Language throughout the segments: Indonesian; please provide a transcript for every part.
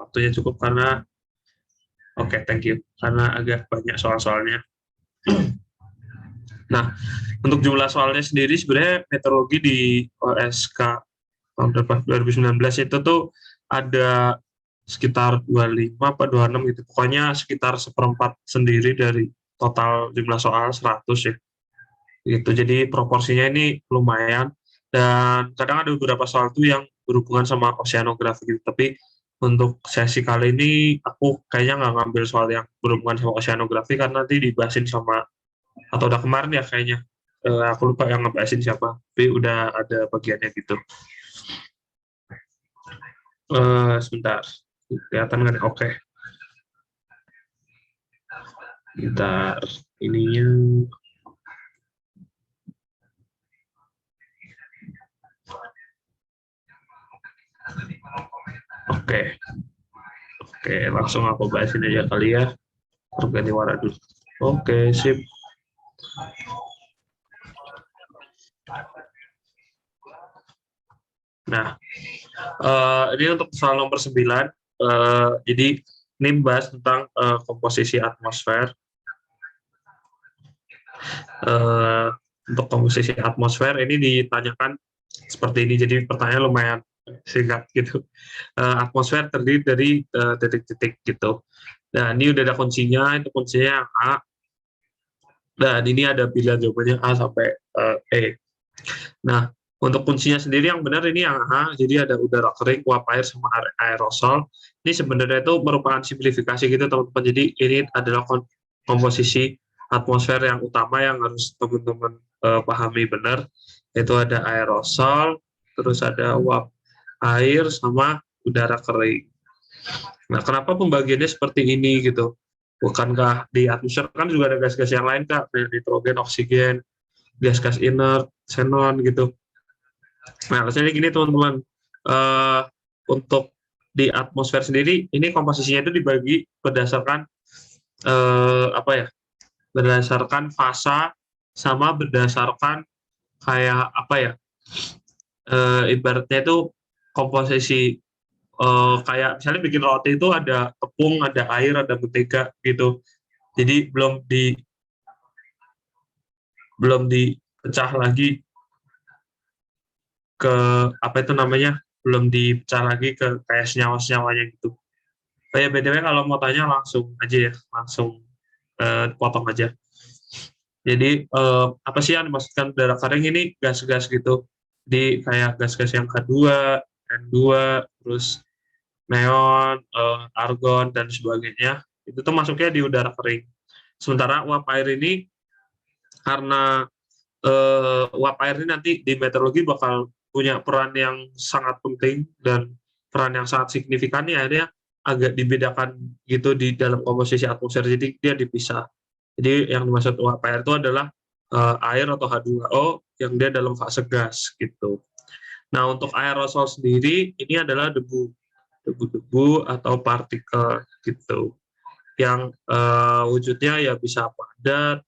waktunya cukup karena thank you, karena agak banyak soal-soalnya. Nah, untuk jumlah soalnya sendiri sebenarnya meteorologi di OSK tahun berapa 2019 itu tuh ada sekitar 25 apa 26 gitu. Pokoknya sekitar seperempat sendiri dari total jumlah soal 100 ya. Gitu. Jadi proporsinya ini lumayan, dan kadang ada beberapa soal tuh yang berhubungan sama oceanografi gitu. Tapi untuk sesi kali ini aku kayaknya nggak ngambil soal yang berhubungan sama oceanografi karena nanti dibahasin sama, atau udah kemarin ya kayaknya. Aku lupa yang ngebahasin siapa, tapi udah ada bagiannya gitu. Sebentar, kelihatan kan? Oke. Bentar, ininya. Oke, langsung aku bahasin aja kali ya. Ganti warna dulu. Oke, sip. Nah, ini untuk soal nomor 9. Jadi ini bahas tentang komposisi atmosfer. Untuk komposisi atmosfer ini ditanyakan seperti ini. Jadi pertanyaan lumayan singkat gitu. Atmosfer terdiri dari titik-titik gitu. Nah, ini udah ada kuncinya. Itu kuncinya yang A. Dan ini ada pilihan jawabannya A sampai E. Nah, untuk kuncinya sendiri yang benar ini yang A, jadi ada udara kering, uap air, sama aerosol. Ini sebenarnya itu merupakan simplifikasi gitu teman-teman. Jadi ini adalah komposisi atmosfer yang utama yang harus teman-teman pahami benar. Itu ada aerosol, terus ada uap air, sama udara kering. Nah, kenapa pembagiannya seperti ini gitu? Bukankah di atmosfer kan juga ada gas-gas yang lain, Kak? Nitrogen, oksigen, gas-gas inert, xenon gitu. Nah, alasannya gini teman-teman, untuk di atmosfer sendiri ini komposisinya itu dibagi berdasarkan berdasarkan fasa, sama berdasarkan kayak ibaratnya itu komposisi, kayak misalnya bikin roti itu ada tepung, ada air, ada mentega gitu. Jadi belum dipecah lagi ke belum dipecah lagi ke kayak senyawa-senyawanya gitu. Kayak BTW kalau mau tanya langsung aja ya, langsung potong aja. Jadi apa sih yang dimaksudkan udara kering ini? Gas-gas gitu. Jadi kayak gas-gas yang K2, N2, terus neon, argon, dan sebagainya. Itu tuh masuknya di udara kering. Sementara uap air ini, karena uap air ini nanti di meteorologi bakal punya peran yang sangat penting dan peran yang sangat signifikan, ya akhirnya agak dibedakan gitu di dalam komposisi atmosfer, jadi dia dipisah. Jadi yang dimaksud uap air itu adalah air atau H2O yang dia dalam fase gas gitu. Nah, untuk aerosol sendiri ini adalah debu-debu atau partikel gitu, yang wujudnya ya bisa padat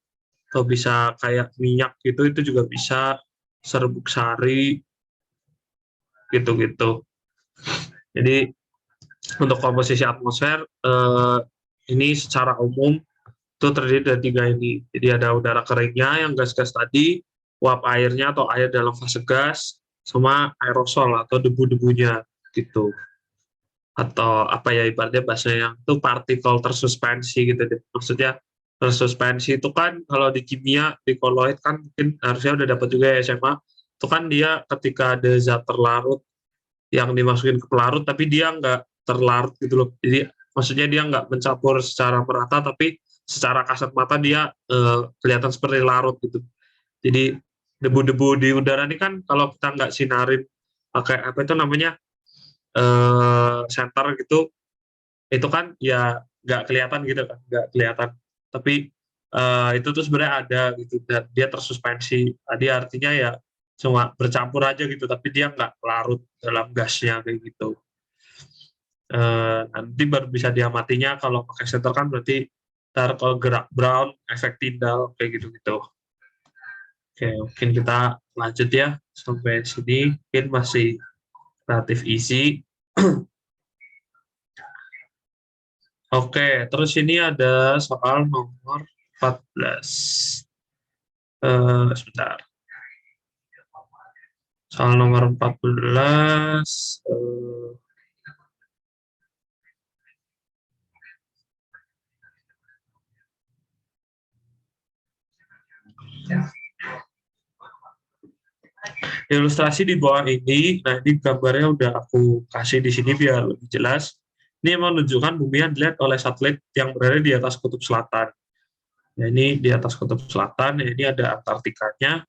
atau bisa kayak minyak gitu, itu juga bisa, serbuk sari gitu-gitu. Jadi untuk komposisi atmosfer ini secara umum itu terdiri dari 3 ini. Jadi ada udara keringnya yang gas-gas tadi, uap airnya atau air dalam fase gas, sama aerosol atau debu-debunya gitu. Atau ibaratnya bahasa yang itu partikel tersuspensi gitu. Maksudnya tersuspensi itu kan kalau di kimia, di koloid kan mungkin harusnya udah dapat juga ya SMA. Itu kan dia ketika ada zat terlarut yang dimasukin ke pelarut, tapi dia nggak terlarut gitu loh. Jadi maksudnya dia nggak mencampur secara merata, tapi secara kasat mata dia kelihatan seperti larut gitu. Jadi debu-debu di udara ini kan kalau kita nggak sinarin pakai senter gitu, itu kan ya nggak kelihatan gitu kan, nggak kelihatan. Tapi itu tuh sebenarnya ada gitu, dan dia tersuspensi. Tadi artinya ya cuma bercampur aja gitu, tapi dia nggak larut dalam gasnya kayak gitu. Nanti baru bisa diamatinya kalau pakai senter kan, berarti ntar kalau gerak brown, efek Tyndall kayak gitu-gitu. Oke, mungkin kita lanjut ya sampai sini, mungkin masih relatif easy. Oke, terus ini ada soal nomor 14. Sebentar. Soal nomor 14. Ilustrasi di bawah ini, nah ini gambarnya udah aku kasih di sini biar lebih jelas. Ini menunjukkan bumi yang dilihat oleh satelit yang berada di atas kutub selatan. Nah, ini di atas kutub selatan, ini ada Antartikanya.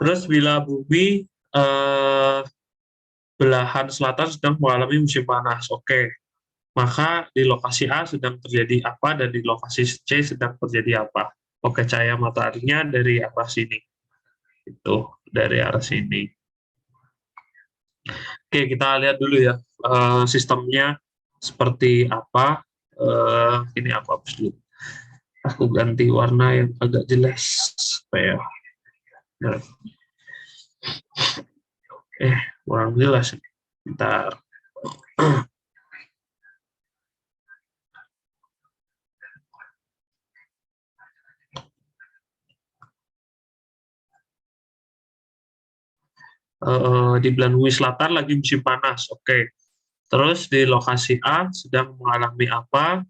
Terus bila bumi belahan selatan sedang mengalami musim panas, oke. Maka di lokasi A sedang terjadi apa dan di lokasi C sedang terjadi apa? Oke, cahaya mataharinya dari arah sini. Itu dari arah sini. Oke, kita lihat dulu ya sistemnya seperti apa. Ini aku hapus dulu. Aku ganti warna yang agak jelas supaya kurang jelas. Bentar. Di belahan bumi selatan lagi musim panas. Oke. Terus di lokasi A sedang mengalami apa?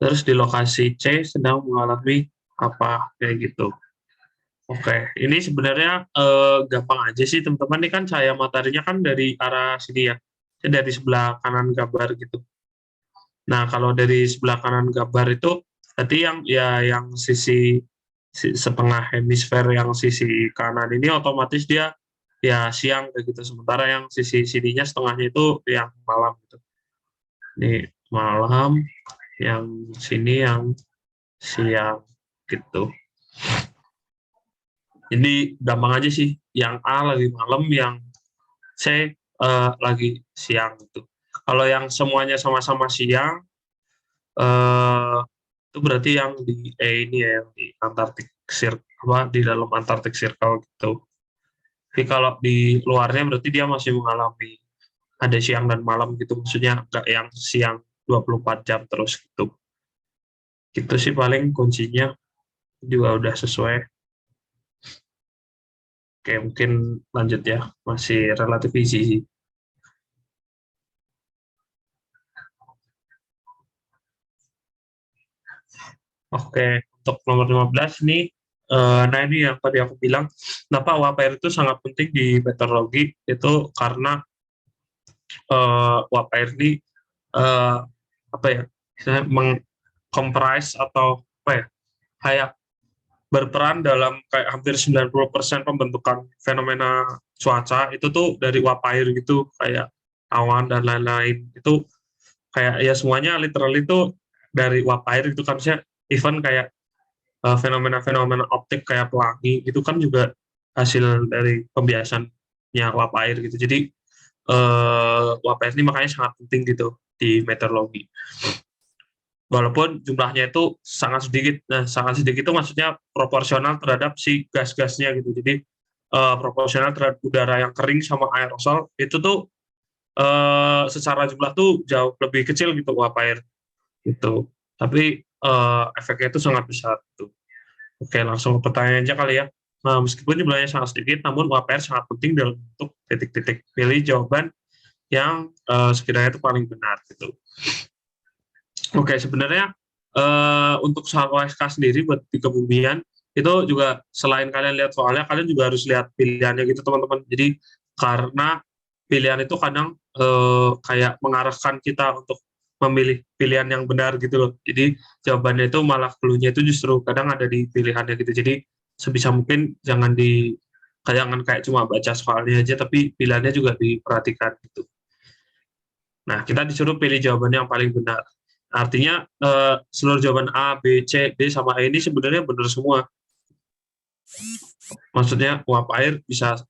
Terus di lokasi C sedang mengalami apa? Kayak gitu. Oke, ini sebenarnya gampang aja sih teman-teman. Ini kan cahaya mataharinya kan dari arah sini ya. Dari sebelah kanan gambar gitu. Nah, kalau dari sebelah kanan gambar itu berarti yang sisi setengah hemisfer yang sisi kanan ini otomatis dia ya siang kayak gitu. Sementara yang sisi sininya setengahnya itu yang malam gitu. Ini malam, yang sini yang siang gitu. Jadi gampang aja sih. Yang A lagi malam, yang C lagi siang gitu. Kalau yang semuanya sama-sama siang, itu berarti yang di ini ya, yang di Antarctic Circle, apa di dalam Antarctic Circle gitu. Tapi kalau di luarnya berarti dia masih mengalami ada siang dan malam gitu, maksudnya nggak yang siang 24 jam terus gitu. Gitu sih paling kuncinya juga udah sesuai. Oke, mungkin lanjut ya, masih relatif easy sih. Oke, untuk nomor 15 nih, nah ini yang tadi aku bilang, kenapa uap air itu sangat penting di meteorologi, itu karena uap air ini uh, apa ya, misalnya mengkompres atau apa ya, kayak berperan dalam kayak hampir 90% pembentukan fenomena cuaca itu tuh dari uap air gitu, kayak awan dan lain-lain. Itu kayak ya semuanya literal itu dari uap air itu kan, misalnya even kayak fenomena-fenomena optik kayak pelangi itu kan juga hasil dari pembiasannya uap air gitu. Jadi uap air ini makanya sangat penting gitu di meteorologi. Walaupun jumlahnya itu sangat sedikit. Nah, sangat sedikit itu maksudnya proporsional terhadap si gas-gasnya gitu. Jadi proporsional terhadap udara yang kering sama aerosol itu tuh secara jumlah tuh jauh lebih kecil gitu uap air gitu. Tapi efeknya itu sangat besar gitu. Oke, langsung ke pertanyaan aja kali ya. Nah, meskipun jumlahnya sangat sedikit, namun UAPR sangat penting dalam bentuk titik-titik. Pilih jawaban yang sekiranya itu paling benar gitu. Oke, sebenarnya untuk soal OSK sendiri buat di kebumian itu juga selain kalian lihat soalnya, kalian juga harus lihat pilihannya gitu teman-teman. Jadi karena pilihan itu kadang kayak mengarahkan kita untuk memilih pilihan yang benar gitu loh. Jadi jawabannya itu malah clue-nya itu justru kadang ada di pilihannya gitu. Jadi sebisa mungkin jangan kayak cuma baca soalnya aja, tapi pilihannya juga diperhatikan gitu. Nah, kita disuruh pilih jawabannya yang paling benar. Artinya seluruh jawaban A, B, C, D sama E ini sebenarnya benar semua. Maksudnya uap air bisa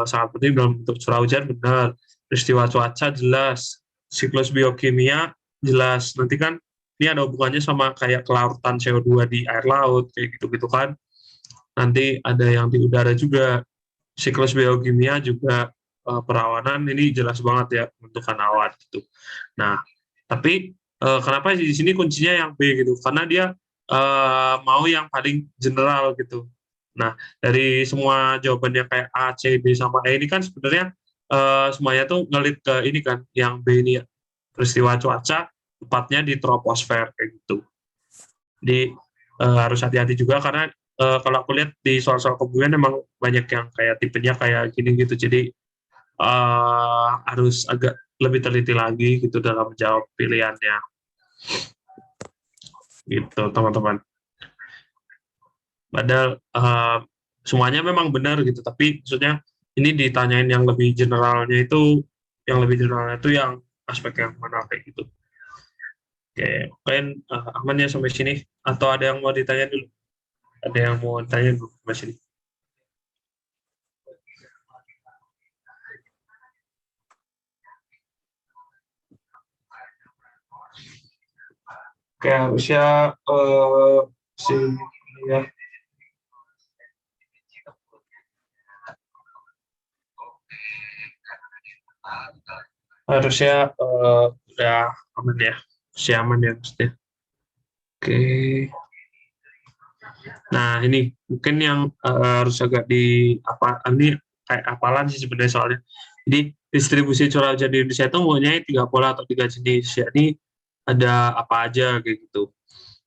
sangat penting dalam bentuk curah hujan, benar. Peristiwa cuaca jelas, siklus biokimia jelas. Nanti kan ini ada hubungannya sama kayak kelarutan CO2 di air laut kayak gitu-gitu kan. Nanti ada yang di udara juga, siklus biokimia juga, perawanan ini jelas banget ya bentukan awan gitu. Nah, tapi kenapa di sini kuncinya yang B gitu? Karena dia mau yang paling general gitu. Nah, dari semua jawaban yang kayak A, C, D sama E ini kan sebenarnya semuanya tuh ngelit ke ini kan, yang B ini ya, peristiwa cuaca tepatnya di troposfer kayak gitu. Jadi harus hati-hati juga karena kalau aku lihat di soal-soal kebumian memang banyak yang kayak tipenya kayak gini gitu. Jadi harus agak lebih teliti lagi gitu dalam menjawab pilihannya. Gitu, teman-teman. Padahal semuanya memang benar gitu, tapi maksudnya ini ditanyain yang lebih generalnya itu, yang aspek yang mana kayak gitu. Oke, kalian aman ya sampai sini? Atau ada yang mau ditanya dulu? Ada yang mau ditanya dulu sampai sini? Oke, harusnya sini ya. Harusnya udah aman ya, aman ya maksudnya. Oke. Nah, ini mungkin yang harus agak ini kayak apalan sih sebenarnya soalnya. Jadi distribusi curah hujan di Indonesia itu mempunyai 3 pola atau 3 jenis, yakni ada apa aja kayak gitu.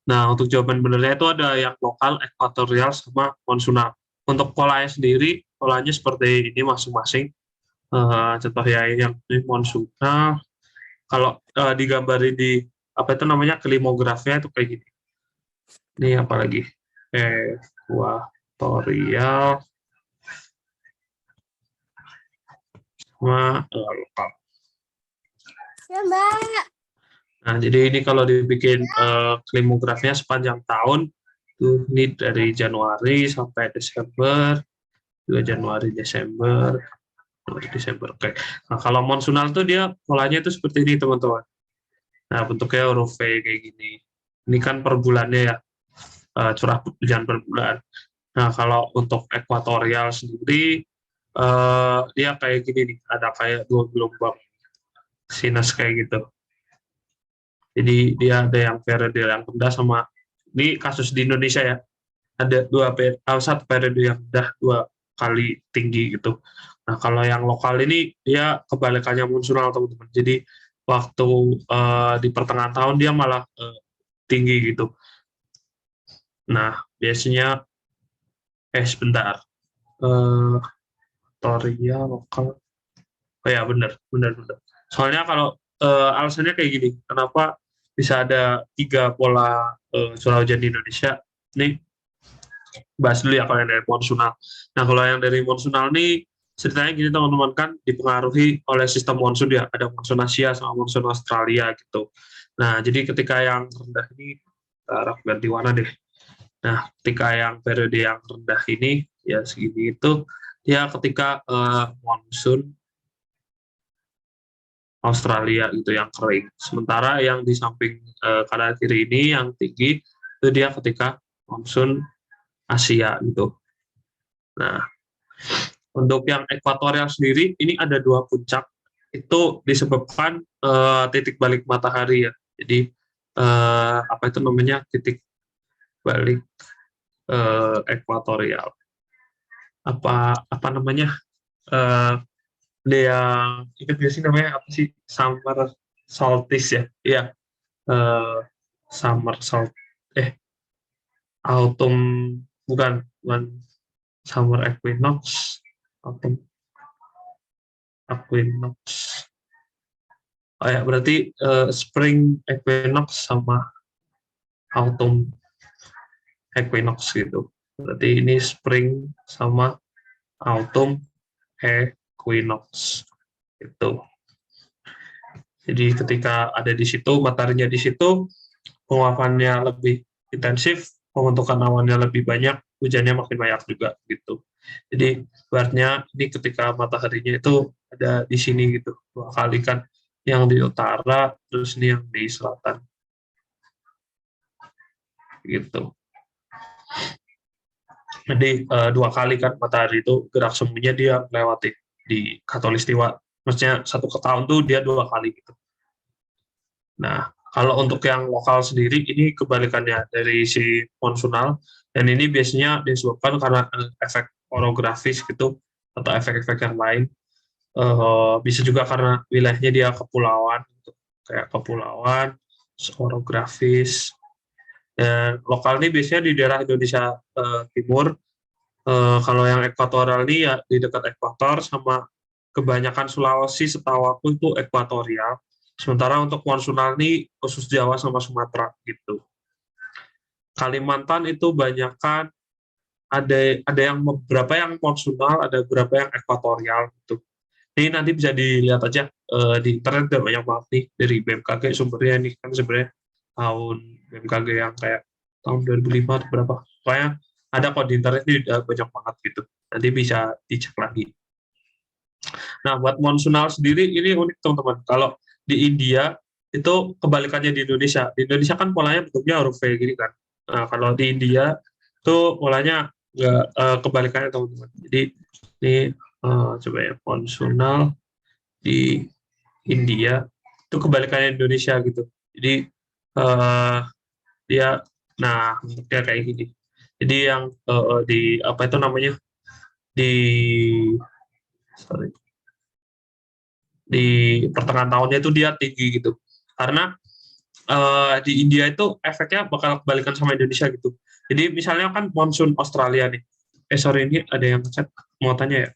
Nah, untuk jawaban benernya itu ada yang lokal, ekuatorial, sama monsunal. Untuk polanya sendiri, polanya seperti ini masing-masing. Contoh ya yang ini monsunal. Kalau digambarin di apa itu namanya klimografinya itu kayak gini. Ini apa lagi? Ekuatorial sama lokal. Ya, Mbak. Nah, jadi ini kalau dibikin klimografinya sepanjang tahun, tuh ini dari Januari sampai Desember, juga Januari, Desember, oke. Nah, kalau monsunal tuh dia polanya itu seperti ini, teman-teman. Nah, bentuknya huruf V kayak gini. Ini kan per bulannya ya, curah hujan per bulan. Nah, kalau untuk ekuatorial sendiri, dia kayak gini nih, ada kayak 2 gelombang sinus kayak gitu. Jadi dia ada yang periode yang rendah sama, ini kasus di Indonesia ya, ada satu periode yang rendah 2 kali tinggi gitu. Nah, kalau yang lokal ini dia kebalikannya monsunal, teman-teman. Jadi waktu di pertengahan tahun dia malah tinggi gitu. Nah, biasanya sebentar. Toria lokal. Oh ya, benar. Soalnya kalau alasannya kayak gini, kenapa bisa ada 3 pola curah hujan di Indonesia? Ini bahas dulu ya kalau yang dari monsunal. Nah, kalau yang dari monsunal ini ceritanya gini, teman-teman, kan dipengaruhi oleh sistem monsun ya, ada monsun Asia sama monsun Australia gitu. Nah, jadi ketika yang rendah ini, arah ganti warna deh. Nah, ketika yang periode yang rendah ini, ya segini itu, ya ketika monsun Australia gitu yang kering. Sementara yang di samping kanan kiri ini yang tinggi, itu dia ketika monsun Asia gitu. Nah, untuk yang ekuatorial sendiri, ini ada 2 puncak. Itu disebabkan titik balik matahari ya. Jadi, apa itu namanya, titik balik ekuatorial. Apa namanya, dia itu biasanya namanya apa sih, summer solstice ya. Iya, uh, summer sol autumn, bukan summer equinox, autumn equinox. Oh ya, berarti spring equinox sama autumn equinox gitu. Berarti ini spring sama autumn equinox gitu. Jadi ketika ada di situ, mataharinya di situ, penguapannya lebih intensif, pembentukan awannya lebih banyak, hujannya makin banyak juga gitu. Jadi berarti ini ketika mataharinya itu ada di sini gitu, 2 kali kan, yang di utara, terus ini yang di selatan gitu. Jadi 2 kali kan matahari itu gerak seminya dia melewati di Khatulistiwa. Maksudnya 1 tahun tuh dia 2 kali gitu. Nah, Kalau untuk yang lokal sendiri, ini kebalikannya dari si monsunal, dan ini biasanya disebabkan karena efek orografis gitu, atau efek-efek yang lain. Bisa juga karena wilayahnya dia kepulauan, gitu. Kayak kepulauan, orografis, dan lokal ini biasanya di daerah Indonesia Timur. Kalau yang ekuatorial ini ya di dekat ekuator, sama kebanyakan Sulawesi setahu aku itu ekuatorial. Sementara untuk monsunal ini khusus Jawa sama Sumatera gitu. Kalimantan itu banyakkan ada yang beberapa yang monsunal, ada beberapa yang ekuatorial gitu. Ini nanti bisa dilihat aja di internet, ada banyak banget nih dari BMKG sumbernya, nih kan sebenarnya tahun BMKG yang kayak tahun 2005 atau berapa. Pokoknya ada kok di internet ini udah banyak banget gitu. Nanti bisa dicek lagi. Nah, buat monsunal sendiri ini unik teman-teman. Kalau di India itu kebalikannya di Indonesia. Di Indonesia kan polanya bentuknya huruf V gini kan. Nah, kalau di India itu polanya nggak kebalikannya teman-teman. Jadi ini coba ya, monsunal di India itu kebalikannya Indonesia gitu. Jadi dia, nah bentuknya kayak gini. Jadi yang di apa itu namanya, di sorry, di pertengahan tahunnya itu dia tinggi gitu. Karena di India itu efeknya bakal kebalikan sama Indonesia gitu. Jadi misalnya kan monsun Australia nih. Sorry, ini ada yang chat mau tanya ya.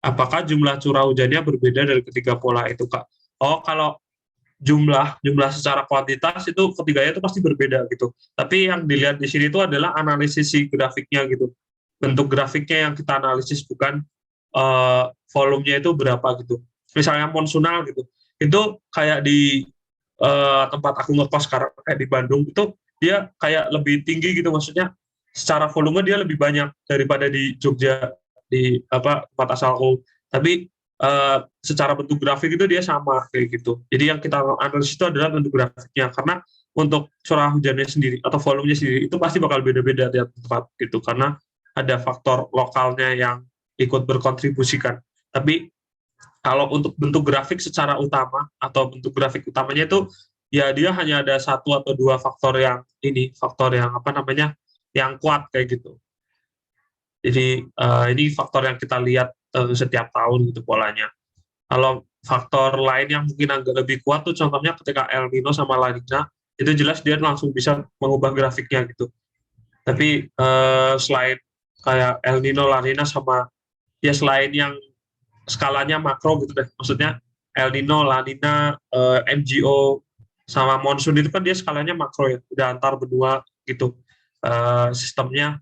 Apakah jumlah curah hujannya berbeda dari ketiga pola itu, Kak? Oh, kalau jumlah secara kuantitas itu ketiganya itu pasti berbeda gitu. Tapi yang dilihat di sini itu adalah analisis si grafiknya gitu. Bentuk grafiknya yang kita analisis, bukan volumenya itu berapa gitu. Misalnya monsunal gitu. Itu kayak di tempat aku ngekos sekarang, kayak di Bandung itu dia kayak lebih tinggi gitu, maksudnya secara volume dia lebih banyak daripada di Jogja, di apa tempat asalku. Tapi secara bentuk grafik itu dia sama kayak gitu. Jadi yang kita analisis itu adalah bentuk grafiknya, karena untuk curah hujannya sendiri atau volumenya sendiri itu pasti bakal beda-beda tiap tempat gitu, karena ada faktor lokalnya yang ikut berkontribusikan. Tapi kalau untuk bentuk grafik secara utama atau bentuk grafik utamanya itu ya dia hanya ada satu atau dua faktor yang faktor yang apa namanya, yang kuat kayak gitu. Jadi ini faktor yang kita lihat setiap tahun gitu polanya. Kalau faktor lain yang mungkin agak lebih kuat tuh contohnya ketika El Nino sama La Nina, itu jelas dia langsung bisa mengubah grafiknya gitu. Tapi selain kayak El Nino, La Nina sama ya selain yang skalanya makro gitu deh, maksudnya El Nino, La Nina, MGO sama monsun itu kan dia skalanya makro ya, udah antar benua gitu. Sistemnya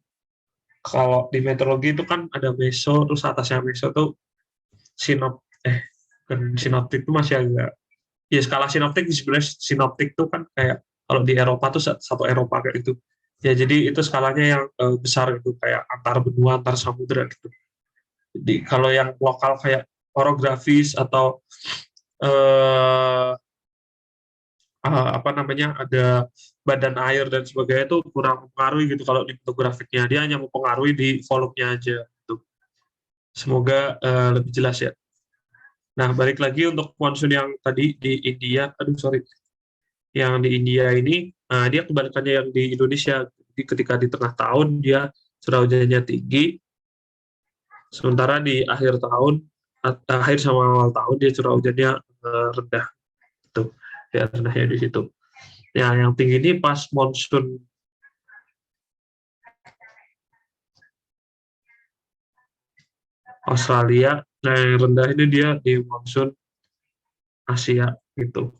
kalau di meteorologi itu kan ada meso, terus atasnya meso tuh sinop kan sinoptik itu masih agak, ya skala sinoptik sebenarnya, sinoptik tuh kan kayak kalau di Eropa tuh satu Eropa kayak itu ya, jadi itu skalanya yang besar gitu, kayak antar benua, antar samudera gitu. Jadi kalau yang lokal kayak orografis atau apa namanya, ada badan air dan sebagainya itu kurang mempengaruhi gitu kalau di bentuk grafiknya, dia hanya mempengaruhi di volumenya aja gitu. Semoga lebih jelas ya. Nah, balik lagi untuk monsun yang tadi di India, aduh sorry, yang di India ini, dia kebalikannya yang di Indonesia. Jadi ketika di tengah tahun dia curah hujannya tinggi, sementara di akhir tahun, akhir sama awal tahun dia curah hujannya rendah. Itu ya, rendahnya di situ. Ya, yang tinggi ini pas monsun Australia, nah yang rendah ini dia di monsun Asia gitu.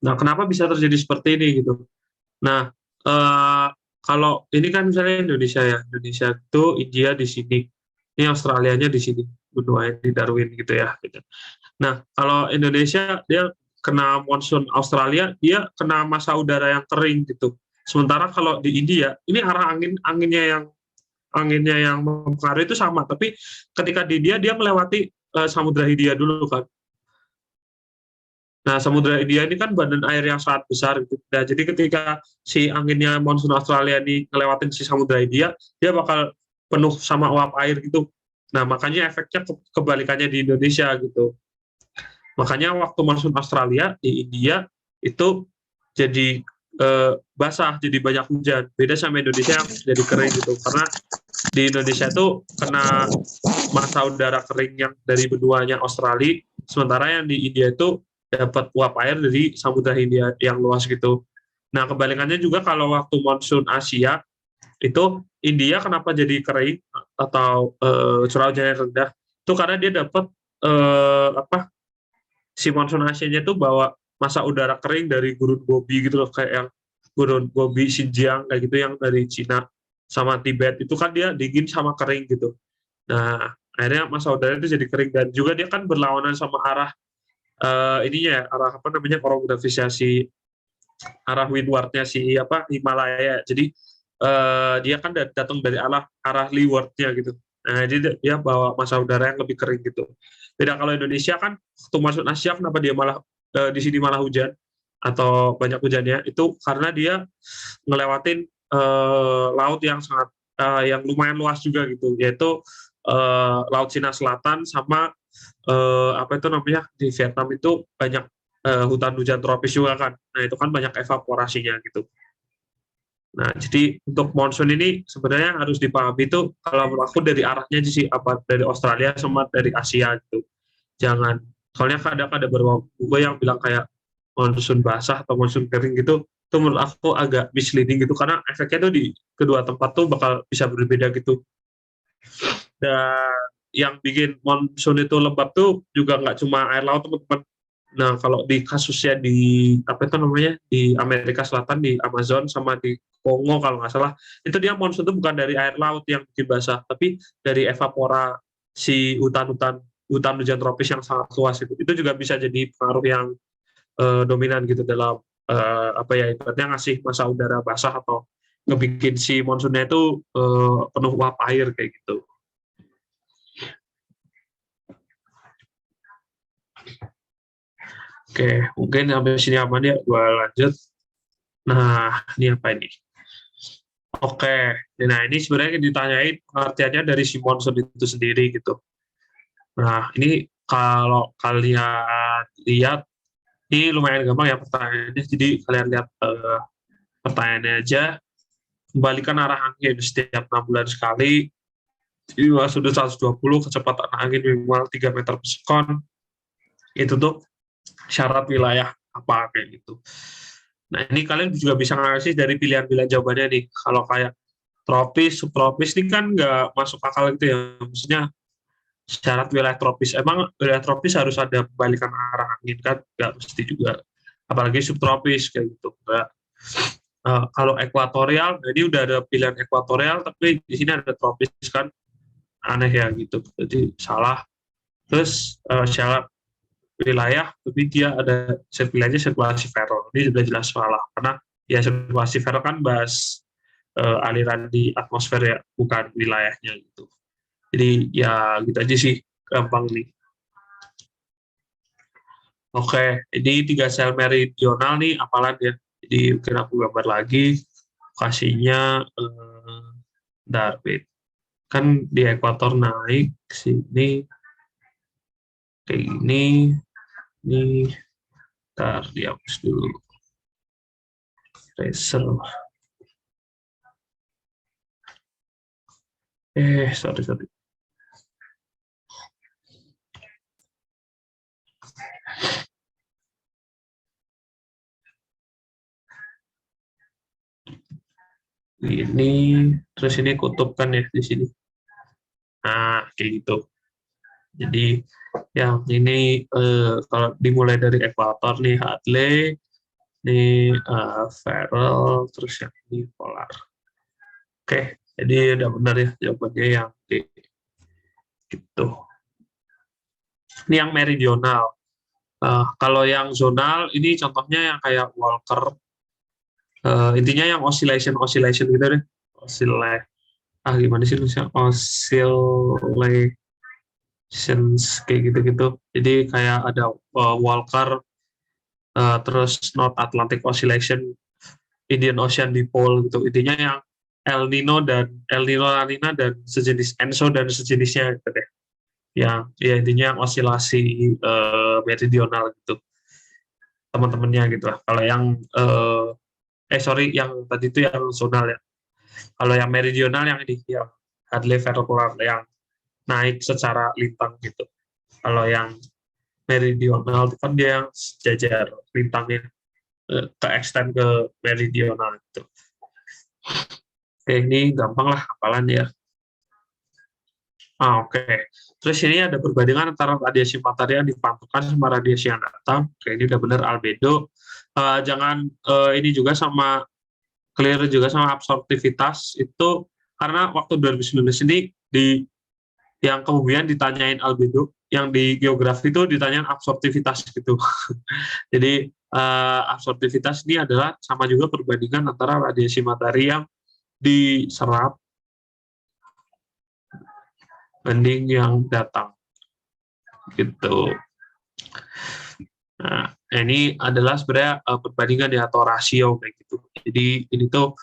Nah, kenapa bisa terjadi seperti ini gitu? Nah, kalau ini kan misalnya Indonesia ya, Indonesia itu India di sini, ini Australianya di sini, benuanya di Darwin gitu ya. Gitu. Nah, kalau Indonesia dia kena monsun Australia, dia kena masa udara yang kering gitu. Sementara kalau di India, ini arah anginnya yang mempengaruhi itu sama, tapi ketika di dia melewati Samudra Hindia dulu kan. Nah, Samudra Hindia ini kan badan air yang sangat besar gitu. Nah, jadi ketika si anginnya monsun Australia ini ngelewatin si Samudra Hindia, dia bakal penuh sama uap air gitu. Nah, makanya efeknya kebalikannya di Indonesia gitu. Makanya waktu monsoon Australia di India itu jadi basah, jadi banyak hujan. Beda sama Indonesia yang jadi kering gitu. Karena di Indonesia itu kena masa udara kering yang dari benuanya Australia, sementara yang di India itu dapat uap air dari Samudra Hindia yang luas gitu. Nah, kebalikannya juga kalau waktu monsoon Asia, itu India kenapa jadi kering atau curah hujannya rendah? Itu karena dia dapat apa si monsoon Asia-nya itu bawa masa udara kering dari gurun Gobi gitu loh, kayak yang gurun Gobi Xinjiang kayak gitu yang dari Cina sama Tibet itu kan dia dingin sama kering gitu. Nah, akhirnya masa udara itu jadi kering dan juga dia kan berlawanan sama arah ininya ya, arah apa namanya orogravisasi arah windwardnya si apa Himalaya. Jadi dia kan datang dari arah leewardnya gitu. Nah, jadi dia bawa masa udara yang lebih kering gitu. Beda kalau Indonesia kan waktu masuk Asia kenapa dia malah di sini malah hujan atau banyak hujannya itu karena dia ngelewatin laut yang sangat yang lumayan luas juga gitu, yaitu Laut Cina Selatan sama apa itu namanya di Vietnam itu banyak hutan hujan tropis juga kan. Nah itu kan banyak evaporasinya gitu. Nah jadi untuk monsoon ini sebenarnya harus dipahami itu kalau menurut aku dari arahnya aja sih, apa dari Australia sama dari Asia gitu. Jangan, soalnya kadang ada beberapa buku yang bilang kayak monsoon basah atau monsoon kering gitu, itu menurut aku agak misleading gitu karena efeknya tuh di kedua tempat tuh bakal bisa berbeda gitu. Dan yang bikin monsoon itu lembab tuh juga nggak cuma air laut teman-teman. Nah kalau di kasusnya di apa itu namanya di Amerika Selatan di Amazon sama di Kongo kalau nggak salah, itu dia monsoon itu bukan dari air laut yang bikin basah, tapi dari evaporasi hutan hujan tropis yang sangat luas itu juga bisa jadi pengaruh yang dominan gitu dalam apa ya ibaratnya ngasih masa udara basah atau ngebikin si monsunnya itu penuh uap air kayak gitu. Oke, mungkin sampai sini aman ya, gue lanjut. Nah, ini apa ini? Oke, nah ini sebenarnya ditanyain pengertiannya dari si monsun itu sendiri gitu. Nah, ini kalau kalian lihat, ini lumayan gampang ya pertanyaannya. Jadi kalian lihat pertanyaannya aja. Kembalikan arah angin setiap 6 bulan sekali. Jadi sudah 120, kecepatan angin minimal 3 meter per sekon. Itu tuh syarat wilayah apa kayak gitu. Nah ini kalian juga bisa ngasih dari pilihan-pilihan jawabannya nih. Kalau kayak tropis, subtropis ini kan nggak masuk akal gitu ya. Maksudnya syarat wilayah tropis. Emang wilayah tropis harus ada kebalikan arah angin kan? Nggak mesti juga. Apalagi subtropis kayak gitu. Nggak. Kalau ekuatorial, jadi udah ada pilihan ekuatorial, tapi di sini ada tropis kan, aneh ya gitu. Jadi salah. Terus syarat wilayah, tapi dia ada pilihannya sirkulasi Ferrel. Ini sudah jelas salah, karena ya sirkulasi Ferrel kan bahas aliran di atmosfer ya, bukan wilayahnya gitu. Jadi ya gitu aja sih, gampang nih. Oke, ini 3 sel meridional nih, apalan ya. Jadi mungkin aku gambar lagi, lokasinya Darwin. Kan di ekuator naik sini kayak gini, ini ntar dihapus dulu. Tracer. Sorry. Ini terus ini kutub kan ya di sini. Nah, kayak gitu. Jadi yang ini kalau dimulai dari ekuator nih Hadley, ini Ferrel, terus yang ini polar. Oke, jadi udah benar ya jawabannya yang gitu. Ini yang meridional. Kalau yang zonal, ini contohnya yang kayak Walker. Intinya yang oscillation gitu deh. Gimana sih tulisnya? Oscillations kayak gitu-gitu. Jadi kayak ada Walker, terus North Atlantic Oscillation, Indian Ocean Dipole gitu. Intinya yang El Nino La Nina dan sejenis Enso dan sejenisnya gitu deh. yang ya intinya yang osilasi meridional gitu teman-temannya gitu lah. Kalau yang sorry yang tadi itu yang zonal ya. Kalau yang meridional yang ini yang Hadley vertical yang naik secara lintang gitu. Kalau yang meridional itu kan dia yang sejajar lintangnya ke extend ke meridional itu. Oke, ini gampang lah hafalan ya. Oke. Terus ini ada perbandingan antara radiasi matahari yang dipantulkan sama radiasi yang datang. Oke, ini udah benar albedo. Jangan ini juga sama clear juga sama absorptivitas itu karena waktu 2019 ini di yang kemudian ditanyain albedo, yang di geografi itu ditanyain absorptivitas gitu. Jadi absorptivitas ini adalah sama juga perbandingan antara radiasi matahari yang diserap banding yang datang gitu. Nah, ini adalah sebenarnya perbandingan ya atau rasio kayak gitu. Jadi ini tuh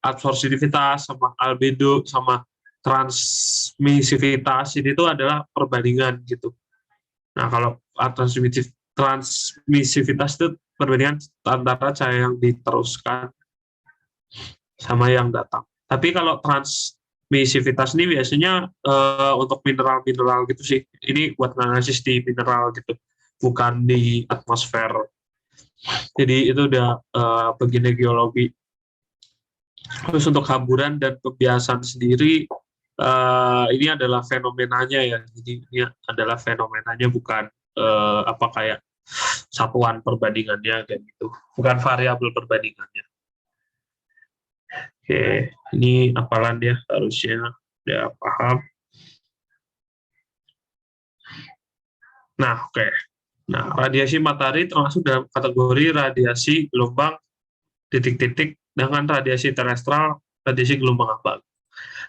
absorptivitas sama albedo sama transmisivitas ini tuh adalah perbandingan gitu. Nah, kalau transmisivitas itu perbandingan antara cahaya yang diteruskan sama yang datang. Tapi kalau transmisivitas ini biasanya untuk mineral-mineral gitu sih. Ini buat analisis di mineral gitu, bukan di atmosfer. Jadi itu udah bagian geologi. Terus untuk hamburan dan pembiasan sendiri, ini adalah fenomenanya ya. Jadi ini adalah fenomenanya bukan apa kayak satuan perbandingannya kayak gitu. Bukan variabel perbandingannya. Oke, ini hafalan dia harusnya udah paham. Nah, oke. Nah, radiasi matahari termasuk dalam kategori radiasi gelombang titik-titik dengan radiasi terestrial, radiasi gelombang abal.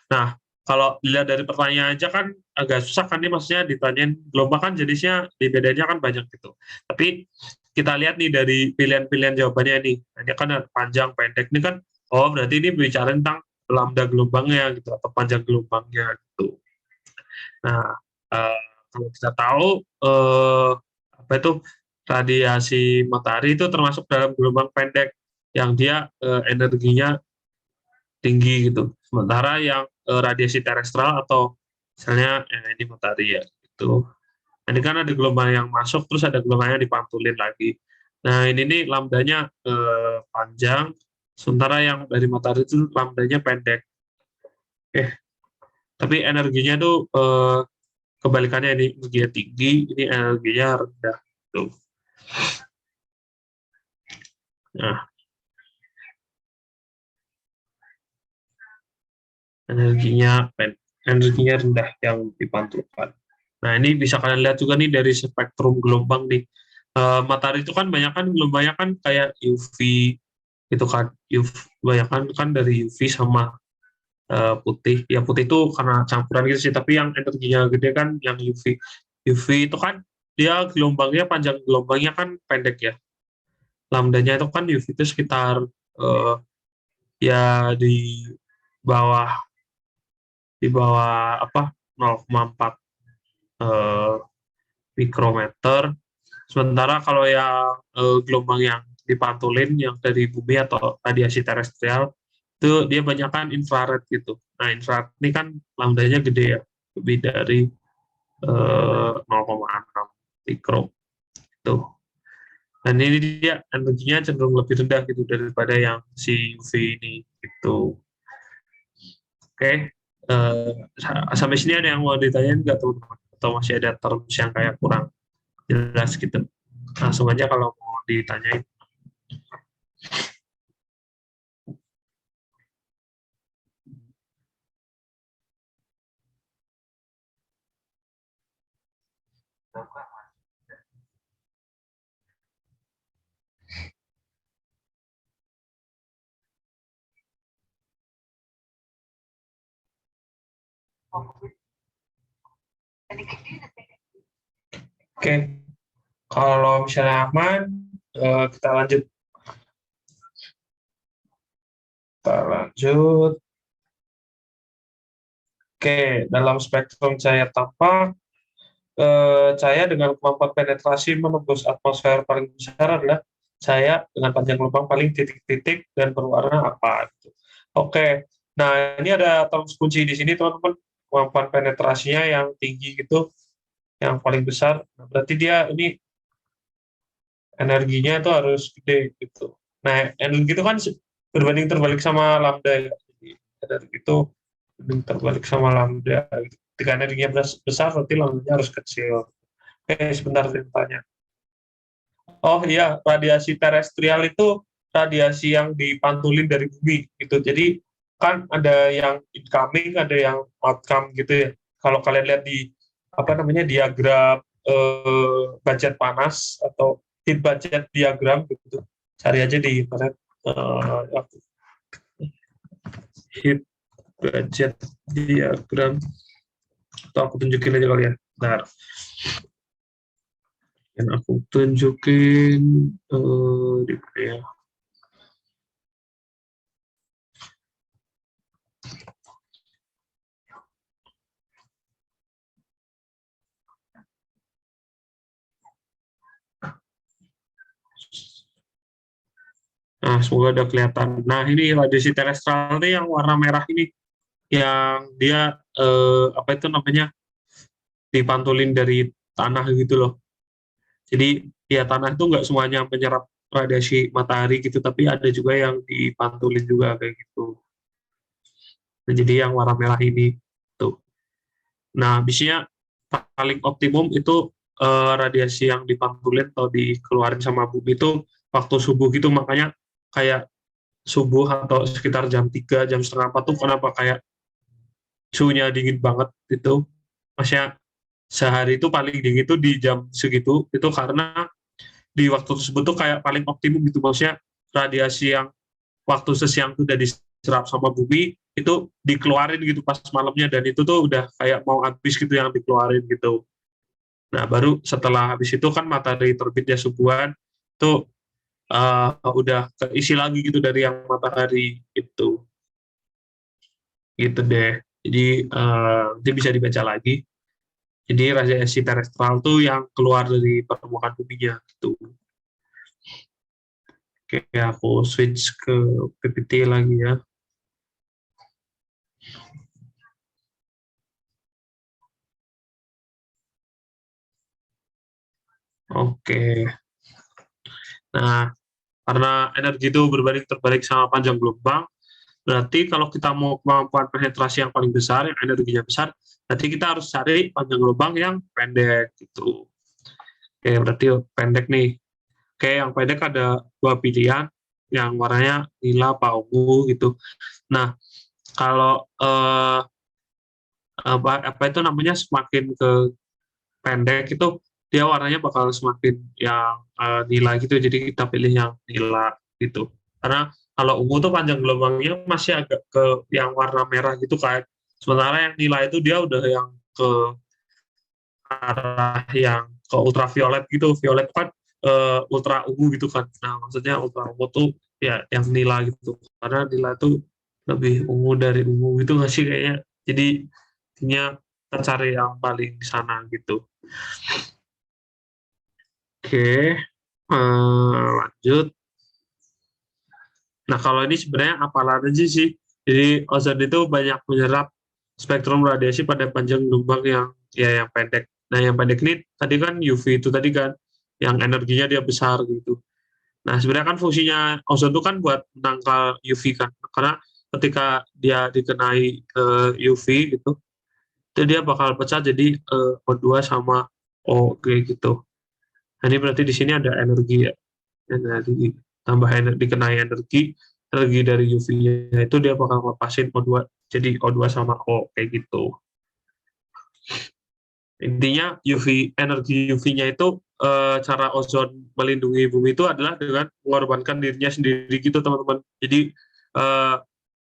Nah, kalau dilihat dari pertanyaan aja kan agak susah kan nih, maksudnya ditanyain gelombang kan jenisnya di bedanya kan banyak gitu. Tapi kita lihat nih dari pilihan-pilihan jawabannya nih, ini kan ada panjang, pendek, ini kan, oh berarti ini bicara tentang lambda gelombangnya gitu, atau panjang gelombangnya gitu. Nah, eh, kalau kita tahu apa itu radiasi matahari itu termasuk dalam gelombang pendek yang dia energinya tinggi gitu. Sementara yang radiasi terestrial atau misalnya ini matahari ya itu. Ini kan ada gelombang yang masuk terus ada gelombang yang dipantulin lagi. Nah ini nih lambdanya panjang, sementara yang dari matahari itu lambdanya pendek. Tapi energinya tuh kebalikannya, ini energinya tinggi, ini energinya rendah. Tuh. Nah, energinya rendah yang dipantulkan. Nah, ini bisa kalian lihat juga nih dari spektrum gelombang nih. Matahari itu kan banyak kan gelombangnya kan kayak UV gitu kan. UV banyak kan dari UV sama putih. Ya putih itu karena campuran gitu sih, tapi yang energinya gede kan yang UV. UV itu kan dia gelombangnya panjang gelombangnya kan pendek ya. Lambdanya itu kan UV itu sekitar ya bawah di bawah apa 0,4 eh, mikrometer. Sementara kalau yang gelombang yang dipantulin yang dari bumi atau radiasi terestrial itu dia banyak kan infrared gitu. Nah infrared ini kan lambdanya gede ya, lebih dari 0,6 mikro itu. Dan ini dia energinya cenderung lebih rendah gitu daripada yang si UV ini gitu. Oke, sampai sini ada yang mau ditanyain nggak teman-teman? Atau masih ada terms yang kayak kurang jelas gitu? Langsung aja kalau mau ditanyain. Oke, kalau misalnya aman, kita lanjut. Kita lanjut. Oke, dalam spektrum cahaya tampak, cahaya dengan kemampuan penetrasi menembus atmosfer paling besar adalah cahaya dengan panjang gelombang paling titik-titik dan berwarna apa gitu. Oke, nah ini ada terms kunci di sini teman-teman, kemampuan penetrasinya yang tinggi gitu, yang paling besar. Nah, berarti dia ini energinya itu harus gede gitu. Nah, energi itu kan berbanding terbalik sama lambda ya. Jadi energi itu berbanding terbalik sama lambda. Gitu. Ketika energinya besar, berarti lambdanya harus kecil. Oke, sebentar saya tanya. Oh iya, radiasi terestrial itu radiasi yang dipantulin dari bumi gitu. Jadi kan ada yang incoming, ada yang outcome gitu ya. Kalau kalian lihat di apa namanya diagram budget panas atau heat budget diagram gitu, cari aja di internet heat budget diagram. Atau aku tunjukin aja kali ya. Bentar. Yang aku tunjukin di mana ya? Nah, semoga udah kelihatan. Nah, ini radiasi terestrial ini yang warna merah ini, yang dia apa itu namanya dipantulin dari tanah gitu loh. Jadi ya tanah itu nggak semuanya menyerap radiasi matahari gitu, tapi ada juga yang dipantulin juga kayak gitu. Nah, jadi yang warna merah ini tuh. Nah, biasanya paling optimum itu radiasi yang dipantulin atau dikeluarin sama bumi itu waktu subuh gitu, makanya kayak subuh atau sekitar jam 3 jam setengah 4 tuh kenapa kayak suhunya dingin banget itu. Maksudnya sehari itu paling dingin itu di jam segitu, itu karena di waktu tersebut tuh kayak paling optimum gitu. Maksudnya radiasi yang waktu sesiang itu udah diserap sama bumi, itu dikeluarin gitu pas malamnya, dan itu tuh udah kayak mau habis gitu yang dikeluarin gitu. Nah, baru setelah habis itu kan matahari terbit ya subuhan, itu udah keisi lagi gitu dari yang matahari itu. Gitu deh. Jadi dia bisa dibaca lagi. Jadi radiasi terestrial tuh yang keluar dari permukaan buminya gitu. Oke, aku switch ke PPT lagi ya. Oke. Nah, karena energi itu berbanding terbalik sama panjang gelombang, berarti kalau kita mau kemampuan penetrasi yang paling besar, yang energinya besar, berarti kita harus cari panjang gelombang yang pendek gitu. Oke, berarti pendek nih. Oke, yang pendek ada dua pilihan, yang warnanya nila apa ungu gitu. Nah, kalau apa itu namanya semakin ke pendek itu dia warnanya bakal semakin yang nila gitu. Jadi kita pilih yang nila gitu. Karena kalau ungu tuh panjang gelombangnya masih agak ke yang warna merah gitu kayak. Sementara yang nila itu dia udah yang ke arah yang ke ultraviolet gitu. Violet kan ultra ungu gitu kan. Nah, maksudnya ultra ungu tuh ya yang nila gitu. Karena nila tuh lebih ungu dari ungu gitu nggak sih kayaknya. Jadi intinya kita cari yang paling di sana gitu. Oke, lanjut. Nah, kalau ini sebenarnya apa aja sih? Jadi ozon itu banyak menyerap spektrum radiasi pada panjang gelombang yang ya yang pendek. Nah, yang pendek ini tadi kan UV itu tadi kan yang energinya dia besar gitu. Nah, sebenarnya kan fungsinya ozon itu kan buat menangkal UV kan. Karena ketika dia dikenai UV gitu, itu dia bakal pecah jadi O2 sama O kayak gitu. Nah, ini berarti di sini ada energi ya. Energi tambah energi, dikenai energi dari UV-nya itu dia bakal ngelepasin O2 jadi O2 sama O kayak gitu. Intinya energi UV-nya itu cara ozon melindungi bumi itu adalah dengan mengorbankan dirinya sendiri gitu teman-teman. Jadi eh,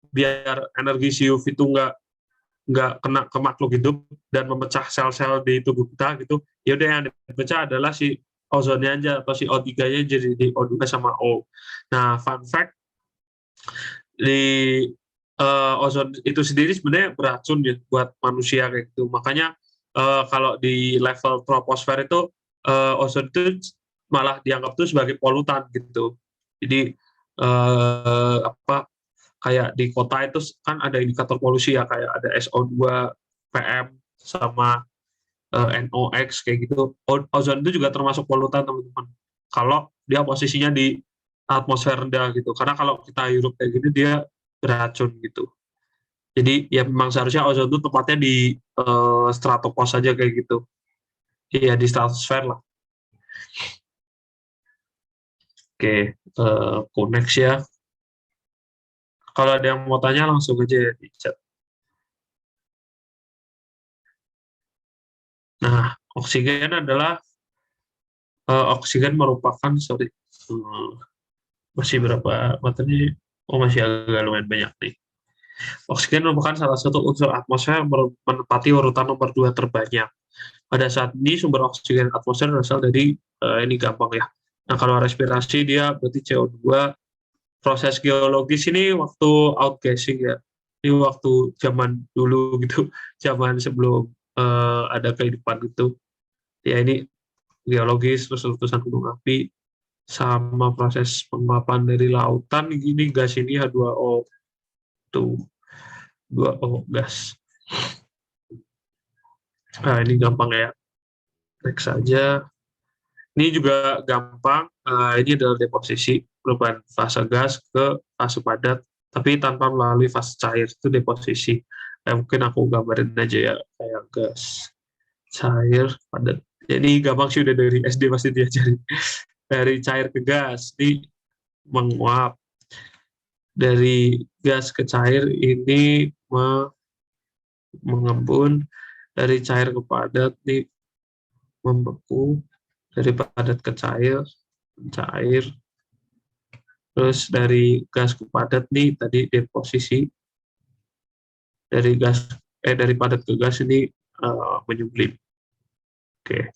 biar energi si UV itu nggak kena ke makhluk hidup dan memecah sel-sel di tubuh kita gitu, ya udah yang dipecah adalah si ozonnya aja atau si O3-nya jadi di O2 sama O. Nah, fun fact, di ozon itu sendiri sebenarnya beracun ya buat manusia kayak gitu. Makanya kalau di level troposfer itu ozon itu malah dianggap tuh sebagai polutan gitu. Jadi apa kayak di kota itu kan ada indikator polusi ya, kayak ada SO2, PM, sama NOx kayak gitu. Ozon itu juga termasuk polutan, teman-teman. Kalau dia posisinya di atmosfer rendah gitu. Karena kalau kita hirup kayak gini dia beracun gitu. Jadi ya memang seharusnya ozon itu tempatnya di stratopos saja kayak gitu. Iya di stratosfer lah. Oke, next ya. Kalau ada yang mau tanya langsung aja ya di chat. Nah, oksigen adalah oksigen merupakan masih berapa materi? Oh, masih agak lumayan banyak nih. Oksigen merupakan salah satu unsur atmosfer yang menempati urutan nomor 2 terbanyak. Pada saat ini sumber oksigen atmosfer berasal dari ini gampang ya. Nah, kalau respirasi dia berarti CO2. Proses geologis ini waktu outgassing ya. Ini waktu zaman dulu gitu, zaman sebelum ada kehidupan gitu. Ya ini geologis, terus letusan gunung api, sama proses penguapan dari lautan. Ini gas ini H2O tuh, 2O gas. Nah, ini gampang ya. Next saja. Ini juga gampang. Ini adalah deposisi perubahan fase gas ke fase padat, tapi tanpa melalui fase cair, itu deposisi. Mungkin aku gambarin aja ya, kayak gas, cair, padat. Jadi gampang sih, udah dari SD pasti diajari. Dari cair ke gas, ini menguap. Dari gas ke cair, ini mengembun. Dari cair ke padat, ini membeku. Dari padat ke cair, cair. Terus dari gas ke padat nih tadi deposisi, dari padat ke gas ini menyublim. Oke,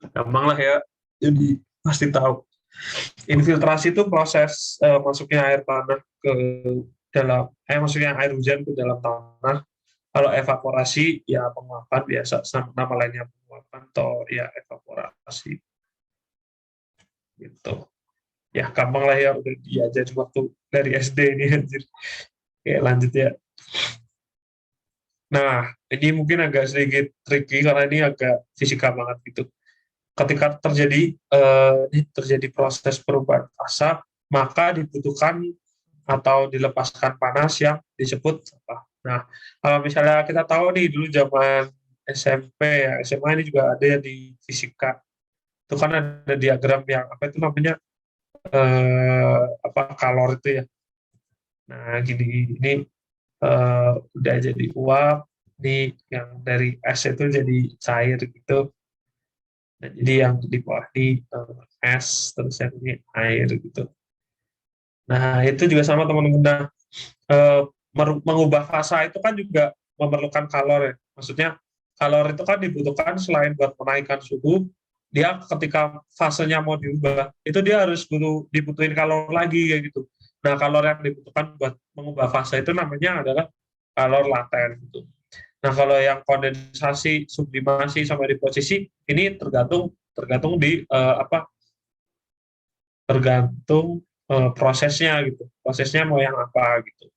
gampang lah ya. Jadi pasti tahu. Infiltrasi itu proses masuknya air tanah ke dalam, masuknya air hujan ke dalam tanah. Kalau evaporasi ya penguapan biasa, nama lainnya penguapan atau ya evaporasi. Gitu. Ya gampang lah ya, udah diajarin waktu dari SD ini anjir. Oke, lanjut ya. Nah, ini mungkin agak sedikit tricky karena ini agak fisika banget gitu. Ketika terjadi proses perubahan fasa, maka dibutuhkan atau dilepaskan panas yang disebut apa. Nah, kalau misalnya kita tahu nih dulu zaman SMP ya, SMA ini juga ada ya di fisika. Itu kan ada diagram yang apa itu namanya kalor itu ya. Nah, gini ini udah jadi uap, nih yang dari es itu jadi cair gitu. Nah, jadi yang di bawah ini es, terus yang ini air gitu. Nah, itu juga sama teman-teman. Nah, eh, mengubah fasa itu kan juga memerlukan kalor ya. Maksudnya kalor itu kan dibutuhkan selain buat menaikkan suhu, dia ketika fasenya mau diubah, itu dia harus dibutuhin kalor lagi kayak gitu. Nah, kalor yang dibutuhkan buat mengubah fasa itu namanya adalah kalor laten gitu. Nah, kalau yang kondensasi, sublimasi, sama deposisi ini tergantung di tergantung prosesnya gitu. Prosesnya mau yang apa gitu.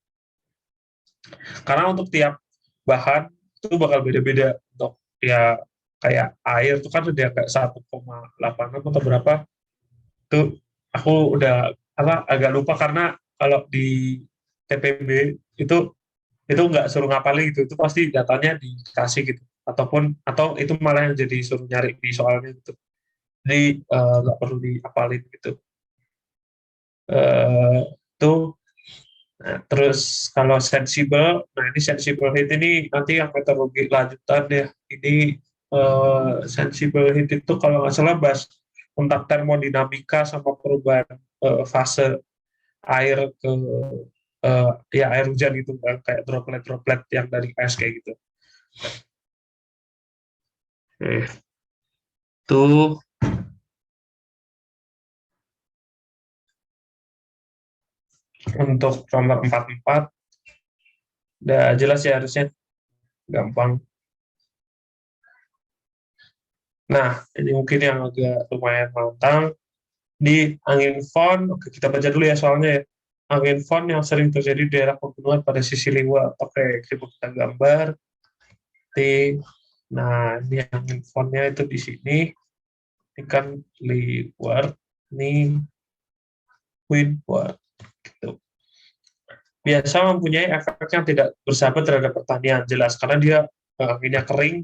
Karena untuk tiap bahan itu bakal beda-beda. Untuk ya kayak air itu kan udah kayak 1,8 atau berapa. Itu aku udah agak lupa karena kalau di TPB itu nggak suruh ngapalin gitu, itu pasti datanya dikasih gitu, atau itu malah yang jadi suruh nyari di soalnya gitu, jadi nggak perlu diapalin gitu. Itu nah, terus kalau sensibel, nah ini sensible heat ini nanti yang meteorologi lanjutan ya. Ini sensible heat itu kalau nggak salah bahas tentang termodinamika sama perubahan fase air ke ya air hujan gitu kan, kayak droplet-droplet yang dari es kayak gitu. Oke. Itu untuk nomor 44 udah jelas ya, harusnya gampang. Nah, ini mungkin yang agak lumayan lantang. Di angin fon, oke kita baca dulu ya soalnya ya. Angin fon yang sering terjadi di daerah pegunungan pada sisi leeward. Oke, coba kita gambar. T. Nah, ini angin fonnya itu di sini. Ini kan leeward, ini windward. Gitu. Biasa mempunyai efek yang tidak bersahabat terhadap pertanian, jelas karena dia anginnya kering,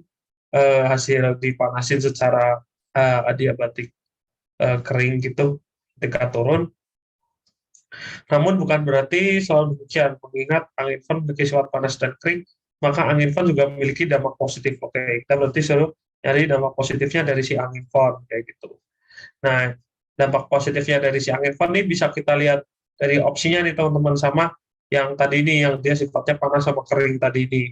hasil dipanasin secara adiabatik kering gitu ketika turun. Namun bukan berarti selalu demikian, mengingat angin fan memiliki sifat panas dan kering, maka angin fan juga memiliki dampak positif. Oke, kita berarti suruh nyari dampak positifnya dari si angin fan kayak gitu. Nah, dampak positifnya dari si angin fan ini bisa kita lihat dari opsinya nih teman-teman, sama yang tadi ini yang dia sifatnya panas sama kering tadi ini.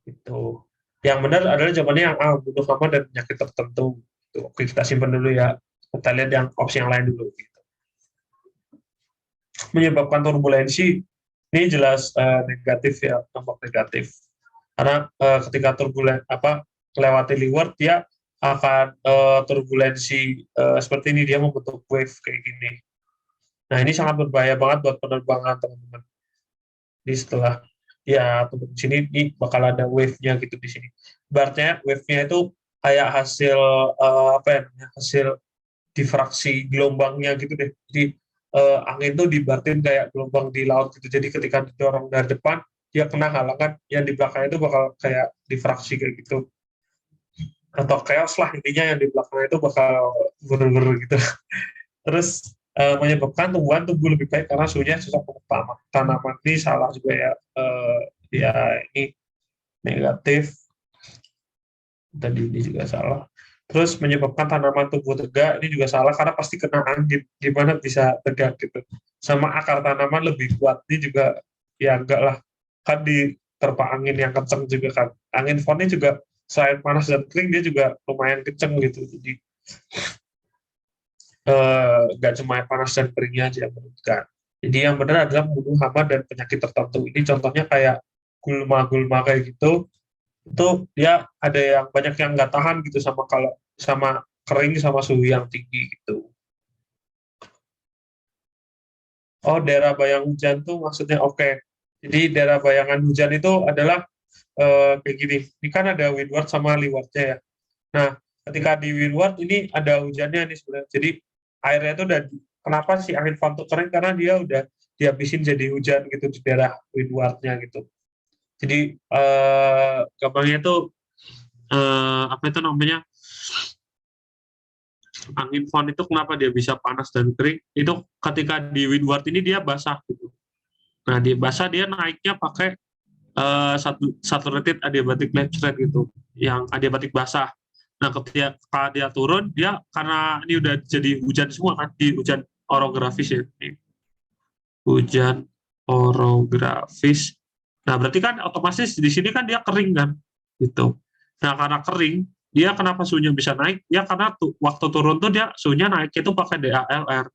Itu. Yang benar adalah jawabannya yang A, bunuh hama dan penyakit tertentu. Itu. Oke, kita simpan dulu ya. Kita lihat yang opsi yang lain dulu. Menyebabkan turbulensi, ini jelas negatif ya, dampak negatif. Karena ketika melewati leeward, dia akan turbulensi seperti ini, dia membentuk wave kayak gini. Nah, ini sangat berbahaya banget buat penerbangan, teman-teman. Di setelah ya di sini ini bakal ada wave-nya gitu di sini. Berarti wave-nya itu kayak hasil hasil difraksi gelombangnya gitu deh. Jadi angin itu dibartin kayak gelombang di laut gitu. Jadi ketika didorong dari depan, dia kena halangan, yang di belakang itu bakal kayak difraksi kayak gitu. Atau chaos lah intinya, yang di belakang itu bakal ger gitu. Terus menyebabkan tumbuhan tumbuh lebih baik karena suhunya cocok untuk tanaman. Ini salah juga ya. Ya ini negatif. Tadi ini juga salah. Terus menyebabkan tanaman tumbuh tegak, ini juga salah karena pasti kena angin. Gimana bisa tegak gitu. Sama akar tanaman lebih kuat, ini juga ya enggak lah. Kan diterpa angin yang kenceng juga kan. Angin fon ini juga selain panas dan kering, dia juga lumayan kenceng gitu. Jadi nggak cuma panas dan keringnya aja yang menentukan. Jadi yang benar adalah membunuh hama dan penyakit tertentu. Ini contohnya kayak gulma-gulma kayak gitu, itu dia ada yang banyak yang nggak tahan gitu sama kalau sama kering sama suhu yang tinggi gitu. Oh, daerah bayang hujan tuh maksudnya oke. Jadi daerah bayangan hujan itu adalah kayak gini. Ini kan ada windward sama leewardnya ya. Nah, ketika di windward ini ada hujannya nih sebenarnya. Jadi airnya itu udah, kenapa sih angin fantuk kering, karena dia udah dihabisin jadi hujan gitu di daerah windwardnya gitu. Jadi gampangnya itu apa itu namanya, angin fan itu kenapa dia bisa panas dan kering, itu ketika di windward ini dia basah gitu. Nah, di basah dia naiknya pakai saturated adiabatic lapse rate gitu, yang adiabatik basah. Nah, ketika dia turun, dia karena ini udah jadi hujan semua kan, di hujan orografis ya. Hujan orografis. Nah, berarti kan otomatis di sini kan dia kering kan, gitu. Nah, karena kering, dia kenapa suhunya bisa naik? Ya karena waktu turun tuh dia suhunya naik itu pakai DALR,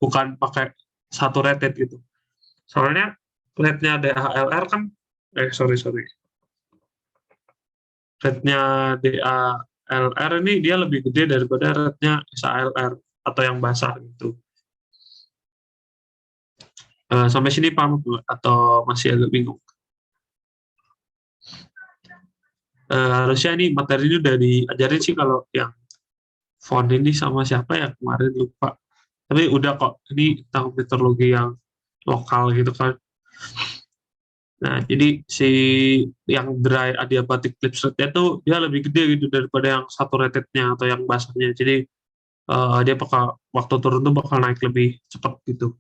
bukan pakai saturated gitu. Soalnya rate-nya DALR kan, sorry. Rate-nya DALR ini dia lebih gede daripada rate-nya SALR atau yang basah gitu. Sampai sini paham atau masih agak bingung? Harusnya ini materi ini udah diajarin sih kalau yang font ini sama siapa ya kemarin, lupa. Tapi udah kok, ini tentang meteorologi yang lokal gitu kan. Nah, jadi si yang dry adiabatic lapse rate-nya tuh dia lebih gede gitu daripada yang saturated-nya atau yang basahnya. Jadi dia bakal waktu turun tuh bakal naik lebih cepat gitu.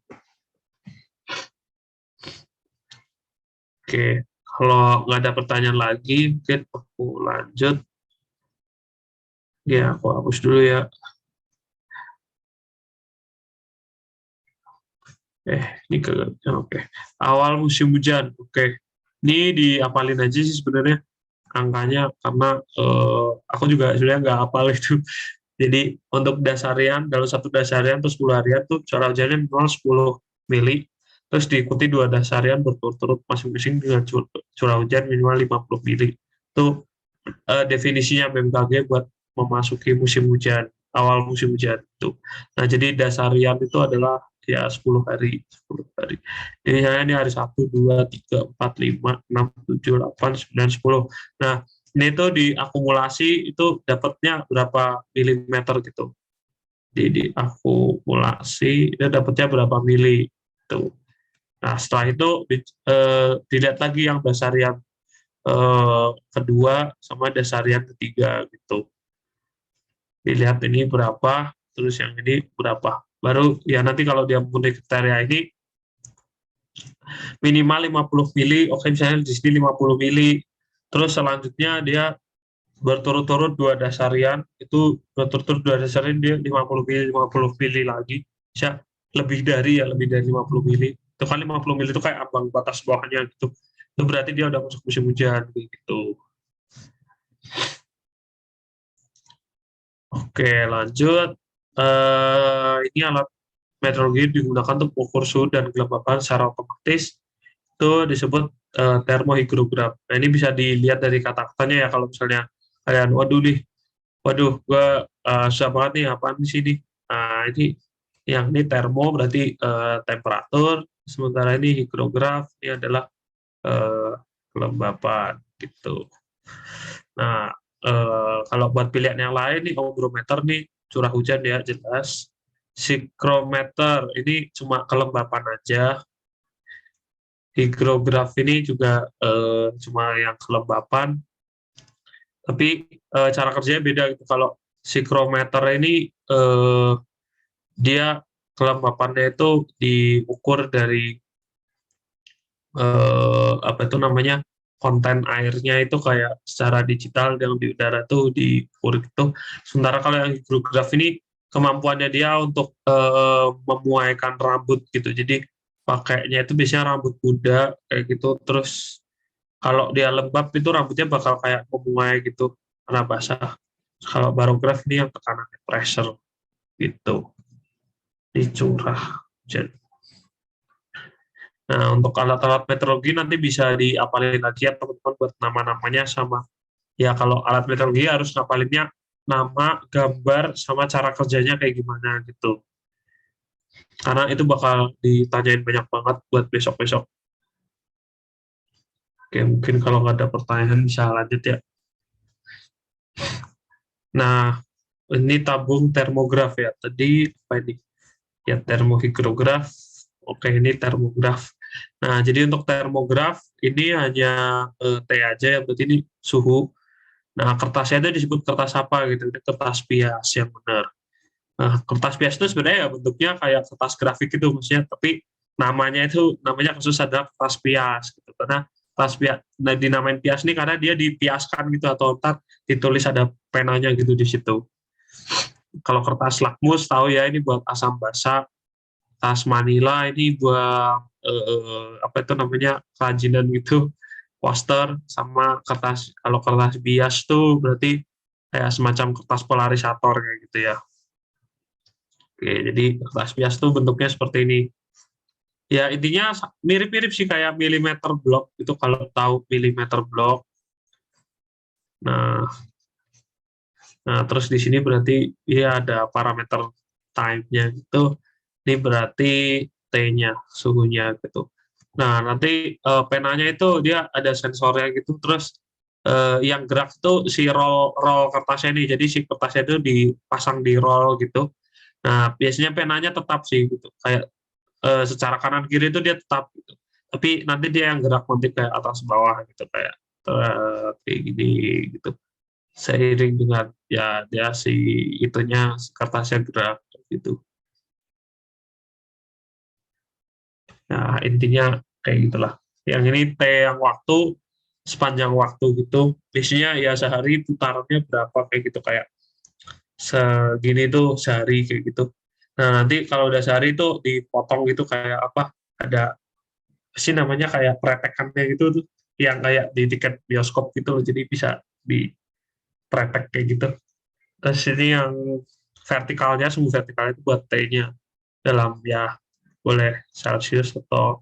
Oke, kalau nggak ada pertanyaan lagi, mungkin aku lanjut. Ya, aku hapus dulu ya. Ini oke. Awal musim hujan, oke. Ini diapalin aja sih sebenarnya angkanya, karena aku juga sebenarnya nggak hafal itu. Jadi untuk dasarian, dalam satu dasarian terus 10 harian tuh curah hujannya minimal 10 mili, terus diikuti 2 dasarian berturut-turut masing-masing dengan curah hujan minimal 50 mili. Itu definisinya BMKG buat memasuki musim hujan, awal musim hujan itu. Nah, jadi dasarian itu adalah ya 10 hari, 10 hari. Jadi misalnya ini hari Sabtu 2, 3, 4, 5, 6, 7, 8, 9, 10. Nah, ini tuh diakumulasi itu dapatnya berapa milimeter gitu. Jadi diakumulasi dia dapatnya berapa mili itu. Nah, setelah itu dilihat lagi yang dasarian kedua sama dasarian ketiga gitu. Dilihat ini berapa, terus yang ini berapa. Baru ya nanti kalau dia memenuhi kriteria ini minimal 50 mili, oke misalnya di sini 50 mili. Terus selanjutnya dia berturut-turut dua dasarian, itu berturut-turut dua dasarian dia 50 mili lagi. Bisa lebih dari 50 mili. Itu kan 50 mili itu kayak ambang batas bawahnya gitu. Itu berarti dia udah masuk musim hujan gitu. Oke, lanjut. Ini alat meteorologi digunakan untuk mengukur suhu dan kelembapan secara otomatis. Itu disebut termohigrograf. Nah, ini bisa dilihat dari kata-katanya ya. Kalau misalnya kalian, waduh, gua susah banget nih, apaan di sini? Nah, ini yang ini termo berarti temperatur, sementara ini higrograf ini adalah eh, kelembapan gitu. Nah, kalau buat pilihan yang lain nih, ombrometer nih, curah hujan ya jelas. Sikrometer ini cuma kelembapan aja. Higrograf ini juga cuma yang kelembapan. Tapi cara kerjanya beda gitu. Kalau sikrometer ini dia kelembapannya itu diukur dari apa itu namanya konten airnya itu kayak secara digital yang di udara tuh diukur itu. Sementara kalau yang higrograf ini kemampuannya dia untuk memuaikan rambut gitu. Jadi pakainya itu biasanya rambut kuda kayak gitu. Terus kalau dia lembab itu rambutnya bakal kayak memuai gitu karena basah. Kalau barograf ini yang tekanan pressure gitu, dicurah. Nah, untuk alat-alat meteorologi nanti bisa diapalin lagi ya teman-teman buat nama-namanya sama. Ya kalau alat meteorologi harus ngapalinnya nama, gambar, sama cara kerjanya kayak gimana gitu. Karena itu bakal ditanyain banyak banget buat besok-besok. Oke, mungkin kalau nggak ada pertanyaan bisa lanjut ya. Nah, ini tabung termograf ya. Tadi apa ini? Ya termohigrograf. Oke, ini termograf. Nah, jadi untuk termograf ini hanya T aja ya, berarti ini suhu. Nah, kertasnya itu disebut kertas apa gitu, ini kertas pias yang benar. Nah, kertas pias itu sebenarnya ya bentuknya kayak kertas grafik gitu maksudnya, tapi namanya khusus adalah kertas pias gitu. Karena kertas pias, nah, dinamain pias ini karena dia dipiaskan gitu atau ntar ditulis ada penanya gitu di situ. Kalau kertas lakmus tahu ya ini buat asam basa, kertas manila ini buat apa itu namanya kerajinan gitu, poster, sama kertas, kalau kertas bias tuh berarti kayak semacam kertas polarisator kayak gitu ya. Oke, jadi kertas bias tuh bentuknya seperti ini. Ya intinya mirip-mirip sih kayak milimeter block itu kalau tahu milimeter block. Nah, nah terus di sini berarti ya ada parameter time-nya gitu. Ini berarti T-nya, suhunya gitu. Nah, nanti penanya itu dia ada sensornya gitu, terus yang gerak itu si roll kertasnya ini. Jadi si kertasnya itu dipasang di roll gitu. Nah, biasanya penanya tetap sih gitu. Kayak secara kanan kiri itu dia tetap gitu. Tapi nanti dia yang gerak nanti kayak atas bawah gitu kayak kayak gini gitu. Seiring dengan ya dia si itunya si kertasnya gerak gitu. Nah, intinya kayak gitulah. Yang ini T yang waktu, sepanjang waktu gitu. Biasanya ya sehari putarannya berapa kayak gitu, kayak segini tuh sehari kayak gitu. Nah, nanti kalau udah sehari itu dipotong gitu kayak apa? Ada sih namanya kayak pretekannya gitu tuh, yang kayak di tiket bioskop gitu loh. Jadi bisa di pretek kayak gitu. Terus ini yang vertikalnya, sumbu vertikalnya itu buat T-nya dalam ya boleh Celsius atau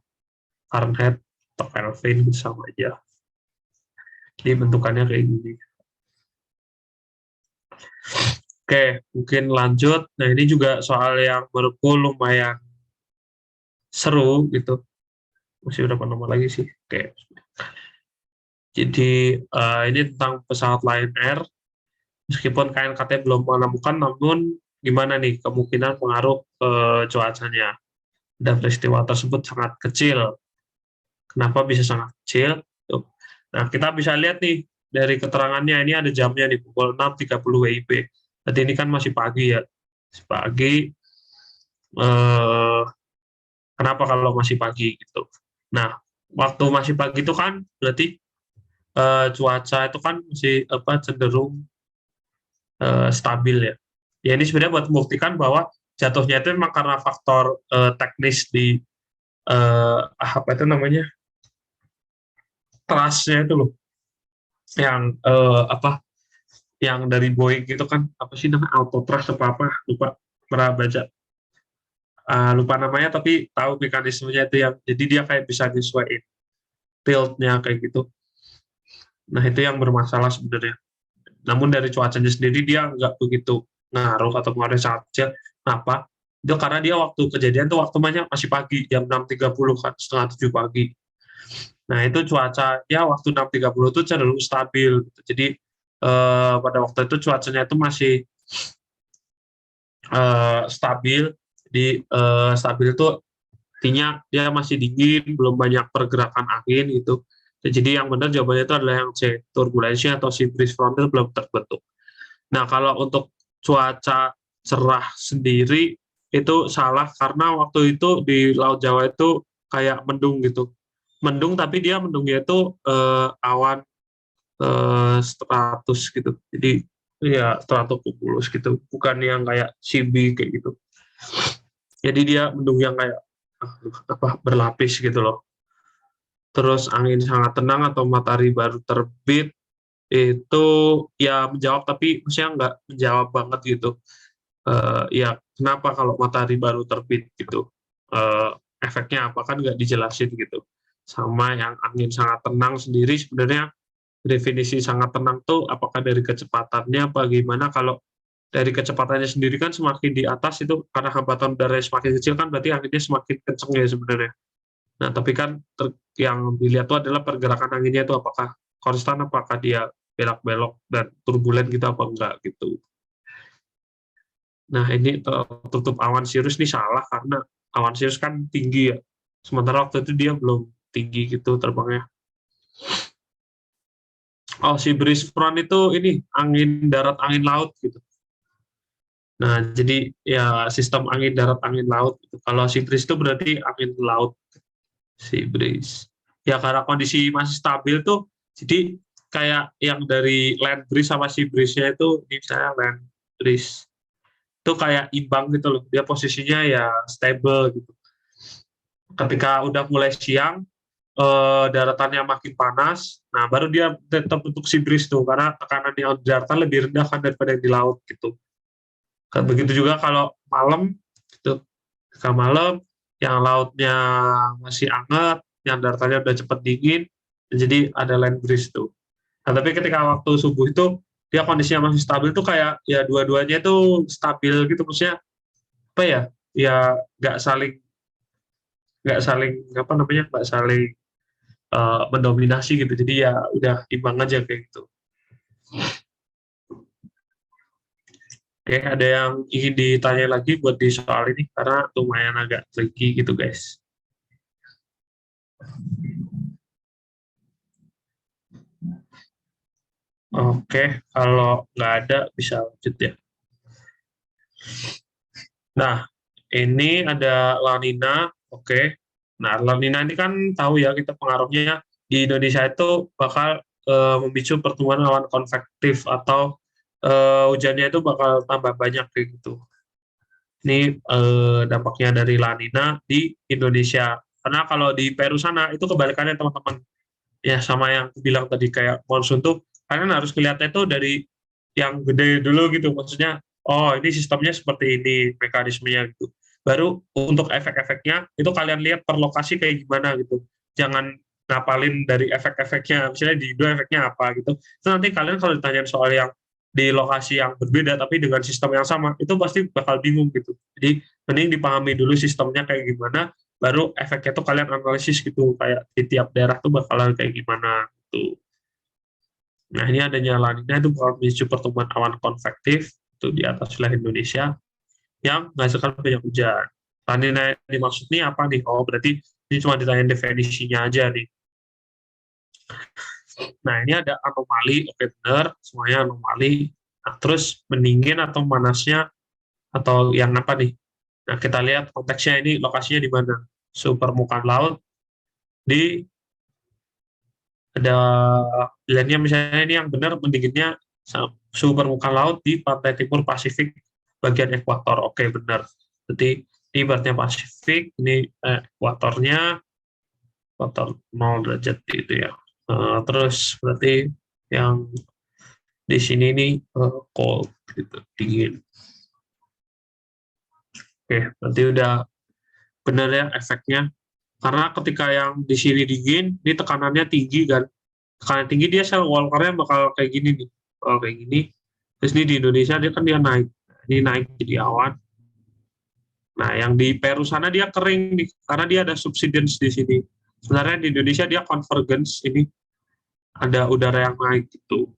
Fahrenheit atau Kelvin gitu sama aja. Jadi bentukannya kayak gini. Oke, mungkin lanjut. Nah, ini juga soal yang menurutku lumayan seru gitu. Masih berapa nomor lagi sih? Oke. Jadi ini tentang pesawat Lion Air. Meskipun KNKT belum menemukan, namun gimana nih kemungkinan pengaruh ke cuacanya? Dan peristiwa tersebut sangat kecil. Kenapa bisa sangat kecil? Tuh. Nah, kita bisa lihat nih dari keterangannya, ini ada jamnya di pukul 6.30 WIB. Berarti ini kan masih pagi ya. Masih pagi. Eh, Kenapa kalau masih pagi gitu? Nah, waktu masih pagi itu kan berarti cuaca itu kan masih cenderung stabil ya. Ya ini sebenarnya buat membuktikan bahwa jatuhnya itu memang karena faktor teknis di apa itu namanya, trustnya itu loh, yang yang dari Boeing gitu kan, apa sih namanya, auto trust apa apa, lupa, pernah baca. Lupa namanya tapi tahu mekanismenya itu, yang jadi dia kayak bisa nyesuaiin tiltnya kayak gitu. Nah itu yang bermasalah sebenarnya. Namun dari cuacanya sendiri dia nggak begitu ngaruh atau pengaruh sangat kecil. Kenapa? Itu karena dia waktu kejadian tuh waktu masih pagi, jam 6.30 kan, setengah 7 pagi. Nah itu cuaca ya waktu 6.30 itu cenderung stabil. Jadi pada waktu itu cuacanya itu masih stabil. Di stabil itu artinya dia masih dingin, belum banyak pergerakan angin gitu. Jadi yang benar jawabannya itu adalah yang C, turbulensi atau sea breeze front itu belum terbentuk. Nah, kalau untuk cuaca cerah sendiri itu salah, karena waktu itu di Laut Jawa itu kayak mendung gitu. Mendung tapi dia mendungnya itu awan stratus gitu. Jadi ya stratocumulus gitu, bukan yang kayak CB kayak gitu. Jadi dia mendung yang kayak berlapis gitu loh. Terus angin sangat tenang atau matahari baru terbit itu ya menjawab, tapi maksudnya nggak menjawab banget gitu. Ya kenapa kalau matahari baru terbit gitu, efeknya apa kan nggak dijelasin gitu. Sama yang angin sangat tenang sendiri, sebenarnya definisi sangat tenang tuh apakah dari kecepatannya apa gimana. Kalau dari kecepatannya sendiri kan semakin di atas itu karena hambatan udara semakin kecil kan, berarti anginnya semakin kenceng ya sebenarnya. Nah tapi kan yang dilihat itu adalah pergerakan anginnya itu apakah konstan, apakah dia belok-belok dan turbulen gitu apa enggak gitu. Nah ini tertutup awan cirrus ini salah, karena awan cirrus kan tinggi ya, sementara waktu itu dia belum tinggi gitu terbangnya. Oh, si breeze front itu ini angin darat angin laut gitu. Nah jadi ya sistem angin darat angin laut gitu. Kalau si breeze itu berarti angin laut, si breeze. Ya karena kondisi masih stabil tuh, jadi kayak yang dari land breeze sama si breeze-nya itu, ini misalnya land breeze itu kayak imbang gitu loh, dia posisinya ya stable gitu. Ketika udah mulai siang, daratannya makin panas, nah baru dia tetap untuk sea breeze tuh, karena tekanan di daratan lebih rendah kan daripada di laut gitu. Begitu juga kalau malam gitu, ketika malam yang lautnya masih hangat, yang daratannya udah cepet dingin, jadi ada land breeze tuh. Nah tapi ketika waktu subuh itu dia kondisinya masih stabil tuh, kayak ya dua-duanya itu stabil gitu, maksudnya apa ya, ya nggak saling apa namanya, nggak saling mendominasi gitu, jadi ya udah imbang aja kayak gitu. Oke, ada yang ingin ditanya lagi buat di soal ini karena lumayan agak tricky gitu guys. Oke, kalau nggak ada bisa lanjut ya. Nah, ini ada La Nina. Oke. Nah, La Nina ini kan tahu ya kita pengaruhnya di Indonesia itu bakal memicu pertumbuhan awan konvektif, atau hujannya itu bakal tambah banyak kayak gitu. Ini dampaknya dari La Nina di Indonesia. Karena kalau di Peru sana itu kebalikannya teman-teman. Ya sama yang aku bilang tadi, kayak monsun tuh kalian harus lihatnya itu dari yang gede dulu gitu. Maksudnya, oh ini sistemnya seperti ini, mekanismenya gitu. Baru untuk efek-efeknya itu kalian lihat per lokasi kayak gimana gitu. Jangan ngapalin dari efek-efeknya, misalnya di Indo efeknya apa gitu. Itu nanti kalian kalau ditanyain soal yang di lokasi yang berbeda tapi dengan sistem yang sama, itu pasti bakal bingung gitu. Jadi mending dipahami dulu sistemnya kayak gimana, baru efeknya tuh kalian analisis gitu, kayak di tiap daerah tuh bakalan kayak gimana gitu. Nah, ini adanya La Nina itu bakal memicu pertumbuhan awan konvektif itu di atas wilayah Indonesia yang menghasilkan banyak hujan. La Nina yang dimaksud ini apa nih? Oh, berarti ini cuma ditanya definisinya aja nih. Nah, ini ada anomali, oke benar, semuanya anomali. Nah, terus mendingin atau panasnya atau yang apa nih? Nah, kita lihat konteksnya ini lokasinya di mana. Suhu permukaan laut di ada pilihannya misalnya ini yang benar mendinginnya suhu permukaan laut di pantai timur Pasifik bagian ekuator. Oke, benar. Jadi ini baratnya Pasifik, ini ekuatornya, ekuator 0 derajat itu ya. Terus berarti yang di sini nih cold gitu, dingin. Oke, berarti udah benar ya efeknya. Karena ketika yang di sini dingin, ini tekanannya tinggi kan. Tekanan tinggi dia sel walkernya bakal kayak gini nih. Bakal kayak gini. Terus ini di Indonesia dia naik. Ini naik jadi awan. Nah, yang di Peru sana dia kering nih, karena dia ada subsidence di sini. Sebenarnya di Indonesia dia convergence, ini ada udara yang naik gitu.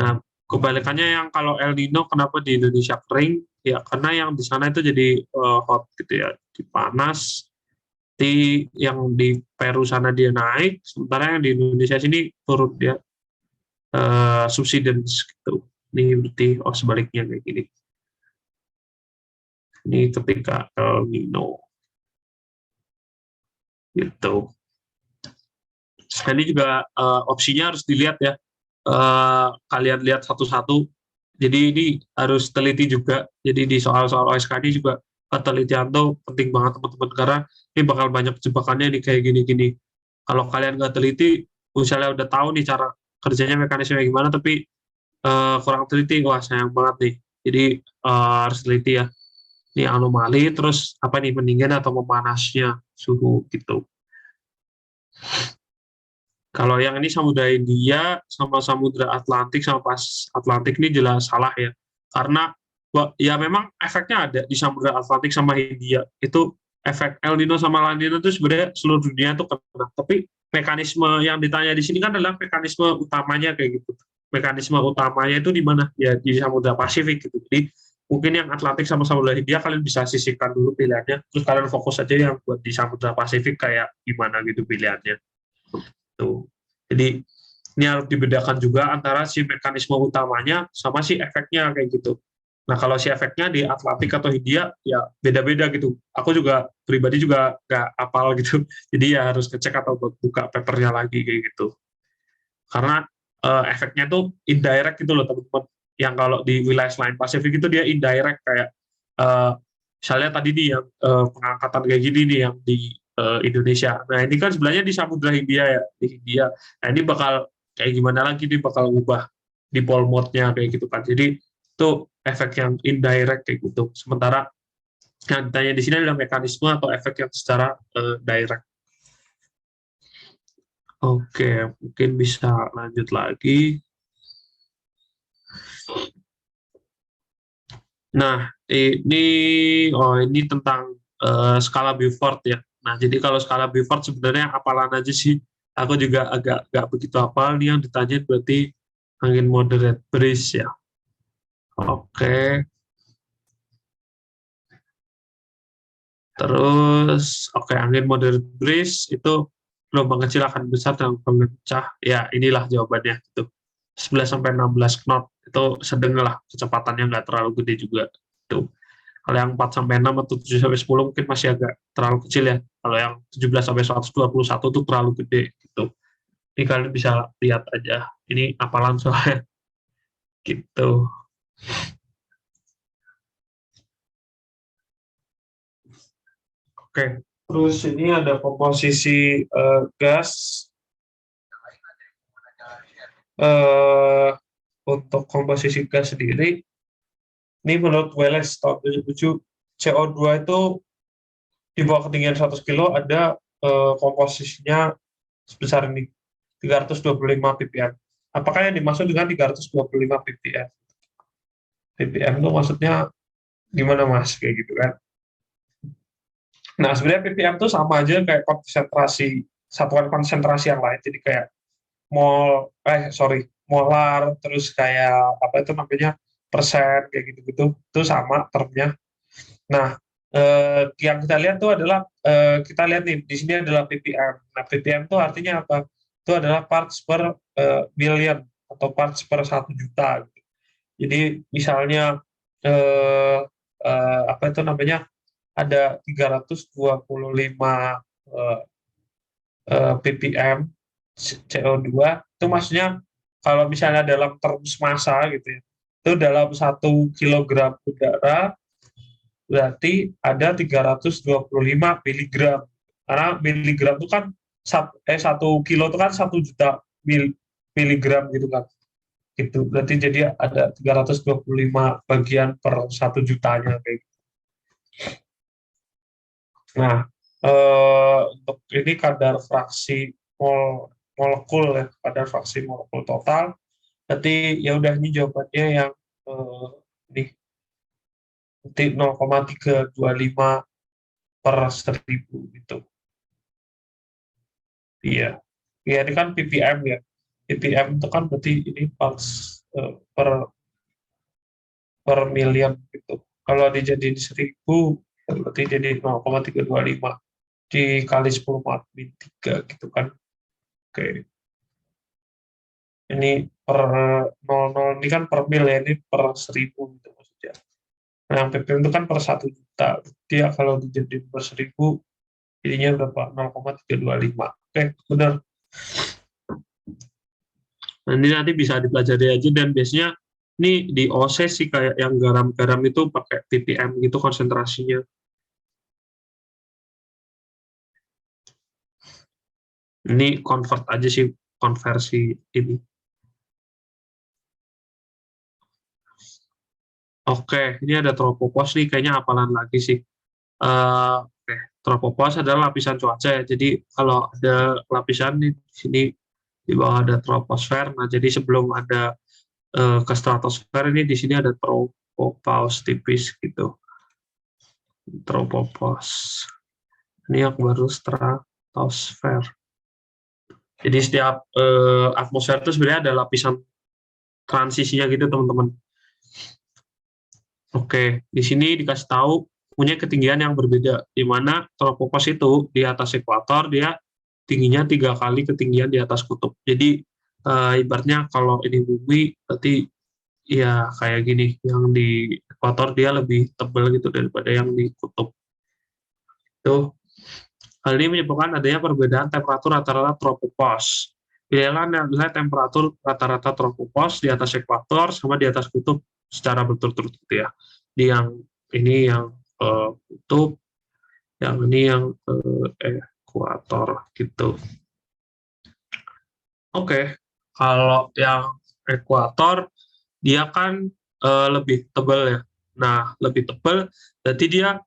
Nah, kebalikannya yang kalau El Nino kenapa di Indonesia kering? Ya karena yang di sana itu jadi hot gitu ya, di panas. Yang di Peru sana dia naik, sementara yang di Indonesia sini turun dia subsidence gitu. Ini berarti sebaliknya kayak gini. Ini ketika El Nino gitu. Nah, ini juga opsinya harus dilihat ya. Kalian lihat satu-satu. Jadi ini harus teliti juga. Jadi di soal-soal OSK ini juga ketelitian tuh penting banget teman-teman, karena ini bakal banyak jebakannya nih kayak gini-gini. Kalau kalian nggak teliti, misalnya udah tahu nih cara kerjanya mekanisme gimana, tapi kurang teliti, wah sayang banget nih. Jadi harus teliti ya. Ini anomali, terus apa nih pendingin atau memanasnya suhu gitu. Kalau yang ini Samudra Hindia sama Samudra Atlantik sama pas Atlantik ini jelas salah ya. Karena ya memang efeknya ada di Samudra Atlantik sama Hindia. Itu efek El Nino sama La Nina itu sebenarnya seluruh dunia itu kena. Tapi mekanisme yang ditanya di sini kan adalah mekanisme utamanya kayak gitu. Mekanisme utamanya itu di mana? Ya di Samudra Pasifik gitu. Jadi mungkin yang Atlantik sama Samudra Hindia kalian bisa sisihkan dulu pilihannya. Terus kalian fokus aja yang buat di Samudra Pasifik kayak gimana gitu pilihannya. Tuh. Jadi ini harus dibedakan juga antara si mekanisme utamanya sama si efeknya kayak gitu. Nah, kalau si efeknya di Atlantik atau Hindia ya beda-beda gitu. Aku juga pribadi juga nggak apal gitu. Jadi ya harus ngecek atau buka papernya lagi kayak gitu. Karena efeknya tuh indirect gitu loh teman-teman. Yang kalau di wilayah selain Pasifik itu dia indirect kayak misalnya tadi nih yang pengangkatan kayak gini nih yang di Indonesia. Nah, ini kan sebenarnya di Samudra Hindia ya, di Hindia. Nah, ini bakal kayak gimana lagi, ini bakal ubah di pole mode-nya kayak gitu kan. Jadi itu efek yang indirect kayak gitu. Sementara yang ditanya di sini adalah mekanisme atau efek yang secara direct. Oke, mungkin bisa lanjut lagi. Nah, ini tentang skala Beaufort ya. Nah, jadi kalau skala Beaufort sebenarnya apalan aja sih? Aku juga agak nggak begitu hafal nih, yang ditanya berarti angin moderate breeze ya. Oke. Terus, angin moderate breeze itu gelombang kecil akan besar dan gelombang pecah. Ya, inilah jawabannya itu. 11 sampai 16 knot itu sedang lah, kecepatannya nggak terlalu gede juga. Itu. Kalau yang 4 sampai 6 atau 7 sampai 10 mungkin masih agak terlalu kecil ya. Kalau yang 17 sampai 121 itu terlalu gede gitu. Ini kalian bisa lihat aja. Ini apalan soalnya gitu. Oke. Terus ini ada komposisi gas. Untuk komposisi gas sendiri, ini menurut Wallace tahun 2007, CO2 itu di bawah ketinggian 100 kilo ada komposisinya sebesar ini, 325 ppm. apakah yang dimaksud dengan 325 ppm? ppm itu maksudnya gimana Mas kayak gitu kan? Nah, sebenarnya ppm itu sama aja kayak konsentrasi satuan konsentrasi yang lain. Jadi kayak molar, terus kayak apa itu namanya persen kayak gitu-gitu, itu sama termnya. Nah, yang kita lihat tuh adalah kita lihat nih di sini adalah ppm. Nah, ppm itu artinya apa? Itu adalah parts per million atau parts per 1 juta. Jadi misalnya eh, apa itu namanya ada 325 eh, ppm CO2 itu maksudnya kalau misalnya dalam terms massa gitu ya, itu dalam 1 kilogram udara berarti ada 325 miligram, karena miligram itu kan 1 kilo itu kan 1 juta miligram gitu kan, gitu berarti jadi ada 325 bagian per 1 jutanya kayak gitu. Nah, untuk ini kadar fraksi molekul ya, kadar fraksi molekul total. Berarti ya udah ini jawabannya yang ini nanti 0,325 per 1000 gitu. Iya, ya ini kan ppm ya. ppm itu kan berarti ini parts per million gitu. Kalau dijadiin 1000 berarti jadi 0,325 dikali 10⁻³ gitu kan. Oke. Ini per 00 ini kan per mil ya, ini per 1000 gitu maksudnya. Nah, yang ppm itu kan per 1 juta. Dia kalau dijadiin per 1000 jadinya berapa? 0,325. Oke, benar. Nah, ini nanti bisa dipelajari aja, dan biasanya ini di OC sih kayak yang garam-garam itu pakai ppm gitu konsentrasinya. Ini convert aja sih, konversi ini. Oke, ini ada tropopause nih, kayaknya hafalan lagi sih. Oke, tropopause adalah lapisan cuaca ya. Jadi kalau ada lapisan di sini di bawah ada troposfer. Nah, jadi sebelum ada ke stratosfer ini di sini ada tropopause tipis gitu. Tropopause. Ini yang baru stratosfer. Jadi setiap atmosfer itu sebenarnya ada lapisan transisinya gitu, teman-teman. Oke, di sini dikasih tahu punya ketinggian yang berbeda, di mana tropopause itu di atas ekuator dia tingginya 3 kali ketinggian di atas kutub. Jadi ibaratnya kalau ini bumi, berarti ya kayak gini, yang di ekuator dia lebih tebal gitu daripada yang di kutub. Tuh, hal ini menyebabkan adanya perbedaan temperatur rata-rata tropopause. Pilihlah nilai temperatur rata-rata tropopause di atas ekuator sama di atas kutub secara berturut-turut gitu ya. Di yang ini yang kutub, yang ini yang ekuator gitu. Oke, kalau yang ekuator dia kan lebih tebal ya. Nah, lebih tebal berarti dia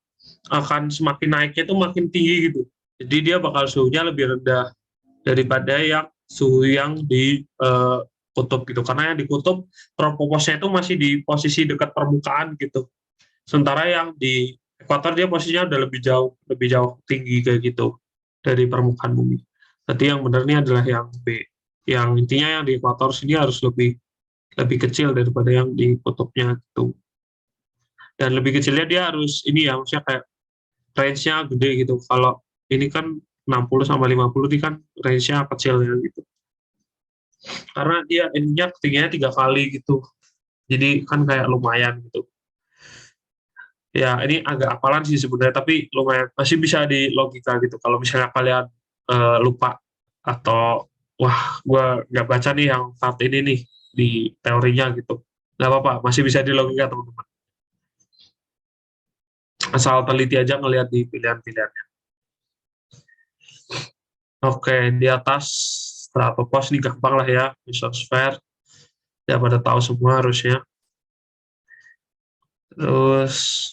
akan semakin naiknya itu makin tinggi gitu. Jadi dia bakal suhunya lebih rendah daripada yang suhu yang di kutub gitu. Karena yang di kutub tropopause-nya itu masih di posisi dekat permukaan gitu. Sementara yang di ekuator dia posisinya udah lebih jauh tinggi kayak gitu dari permukaan bumi. Berarti yang benar ini adalah yang B. Yang intinya yang di ekuator sini harus lebih kecil daripada yang di kutubnya itu. Dan lebih kecilnya dia harus ini ya, maksudnya kayak range-nya gede gitu. Kalau ini kan 60 sama 50 ini kan range-nya kecil ya gitu. Karena dia ininya ketinggiannya 3 kali gitu. Jadi kan kayak lumayan gitu. Ya, ini agak hafalan sih sebenarnya, tapi lumayan masih bisa di logika gitu. Kalau misalnya kalian lupa atau wah, gue nggak baca nih yang part ini nih di teorinya gitu, nggak apa-apa, masih bisa di logika teman-teman. Asal teliti aja ngelihat di pilihan-pilihannya. Oke, di atas stratopause ini gampang lah ya, mesosfer. Ya pada tahu semua harusnya. Terus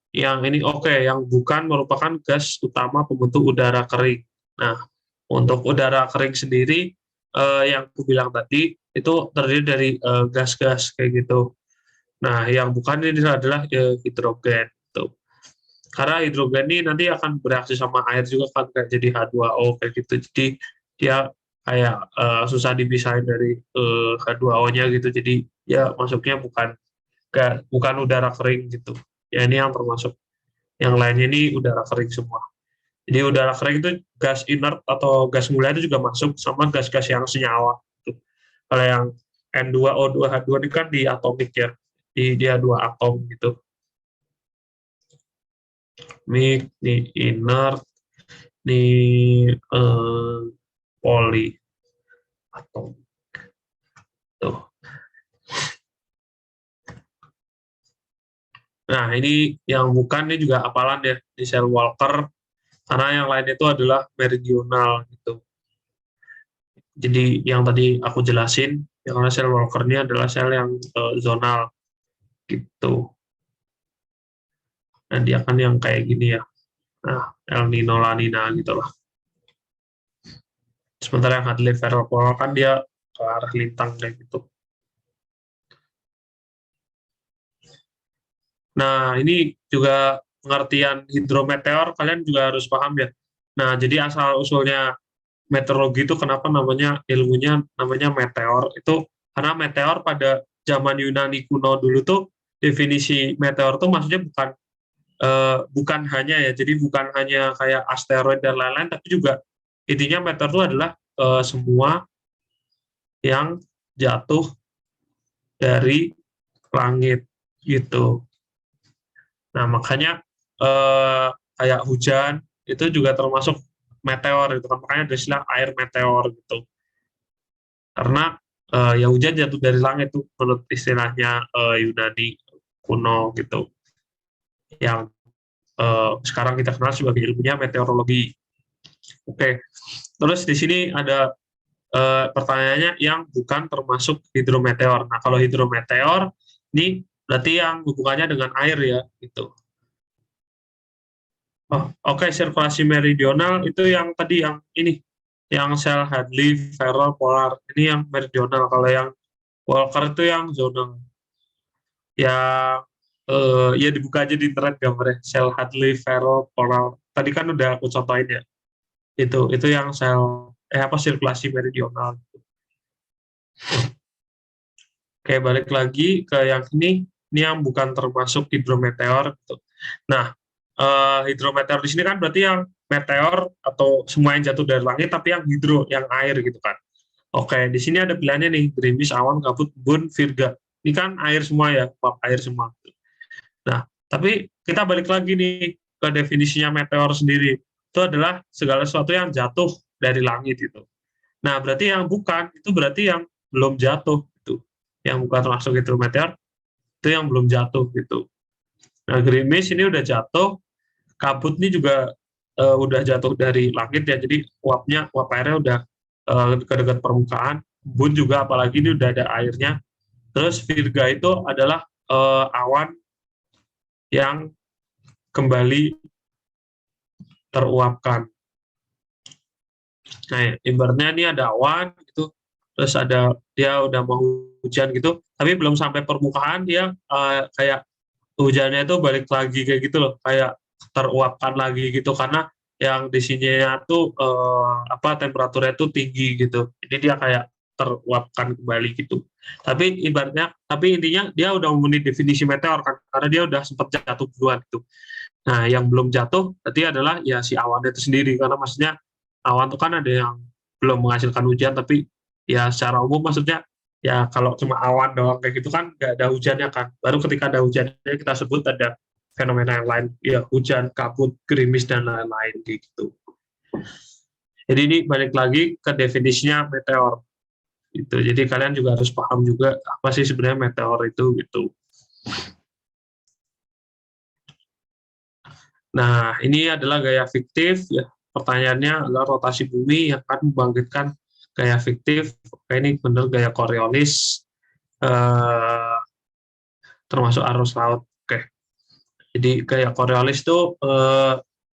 yang ini oke, yang bukan merupakan gas utama pembentuk udara kering. Nah, untuk udara kering sendiri yang aku bilang tadi itu terdiri dari gas-gas kayak gitu. Nah, yang bukan ini adalah hidrogen. Gitu. Karena hidrogen ini nanti akan bereaksi sama air juga kan kayak jadi H2O kayak gitu. Jadi dia kayak susah dipisahin dari H2O-nya gitu. Jadi ya masuknya bukan udara kering gitu. Ya ini yang termasuk. Yang lainnya ini udara kering semua. Jadi udara kering itu gas inert atau gas mulia itu juga masuk sama gas-gas yang senyawa. Gitu. Kalau yang N2O2H2 ini kan di atomik ya, dia dua atom gitu. Ini inert, ini poli atom. Tuh. Nah ini yang bukan ini juga apalan ya di sel Walker karena yang lain itu adalah meridional gitu. Jadi yang tadi aku jelasin, yang karena sel Walker ini adalah sel yang zonal gitu. Dan dia kan yang kayak gini ya. Nah, El Nino La Nina gitu lah. Sementara yang Hadley Feral Polar kan dia ke arah lintang kayak gitu. Nah, ini juga pengertian hidrometeor kalian juga harus paham ya. Nah, jadi asal usulnya meteorologi itu kenapa namanya ilmunya namanya meteor itu karena meteor pada zaman Yunani kuno dulu tuh definisi meteor tuh maksudnya bukan hanya ya, jadi bukan hanya kayak asteroid dan lain-lain, tapi juga intinya meteor itu adalah semua yang jatuh dari langit gitu. Nah makanya kayak hujan itu juga termasuk meteor itu kan, makanya ada istilah air meteor gitu. Karena ya hujan jatuh dari langit tuh menurut istilahnya Yunani kuno gitu, yang sekarang kita kenal sebagai ilmunya meteorologi. Oke, terus di sini ada pertanyaannya yang bukan termasuk hidrometeor. Nah, kalau hidrometeor ini berarti yang hubungannya dengan air ya, gitu. Oh, oke, sirkulasi meridional itu yang tadi yang ini, yang sel Hadley, Feral, Polar. Ini yang meridional. Kalau yang Walker itu yang zonal. Ya, ya dibuka aja di internet gambarnya. Sel Hadley, Feral, Polar. Tadi kan udah aku contohin ya. Itu yang sel apa sirkulasi meridional. Oke, balik lagi ke yang ini yang bukan termasuk hidrometeor. Gitu. Nah, hidrometeor di sini kan berarti yang meteor atau semua yang jatuh dari langit, tapi yang hidro, yang air gitu kan. Oke, di sini ada pilihannya nih, gerimis, awan, kabut, embun, virga. Ini kan air semua ya, uap air semua. Nah, tapi kita balik lagi nih ke definisinya meteor sendiri. Itu adalah segala sesuatu yang jatuh dari langit itu. Nah, berarti yang bukan, itu berarti yang belum jatuh. Gitu. Yang bukan termasuk hidrometeor, itu yang belum jatuh gitu. Nah, gerimis ini udah jatuh, kabut ini juga udah jatuh dari langit ya, jadi uap airnya udah ke dekat permukaan. Embun juga apalagi ini udah ada airnya. Terus virga itu adalah awan yang kembali teruapkan. Nah, ibaratnya ini ada awan gitu, terus ada dia udah mau hujan gitu, tapi belum sampai permukaan dia kayak hujannya itu balik lagi kayak gitu loh, kayak teruapkan lagi gitu karena yang di sininya tuh temperaturnya tuh tinggi gitu. Jadi dia kayak teruapkan kembali gitu. Tapi intinya dia udah memenuhi definisi meteor kan karena dia udah sempat jatuh duluan gitu. Nah, yang belum jatuh berarti adalah ya si awan itu sendiri karena maksudnya awan itu kan ada yang belum menghasilkan hujan tapi ya secara umum maksudnya ya kalau cuma awan doang kayak gitu kan nggak ada hujannya kan. Baru ketika ada hujannya kita sebut ada fenomena yang lain ya hujan, kabut, gerimis dan lain-lain gitu. Jadi ini balik lagi ke definisinya meteor. Gitu. Jadi kalian juga harus paham juga apa sih sebenarnya meteor itu gitu. Nah, ini adalah gaya fiktif ya. Pertanyaannya adalah rotasi bumi yang akan membangkitkan gaya fiktif. Oke, ini benar gaya Coriolis termasuk arus laut. Oke. Jadi gaya Coriolis itu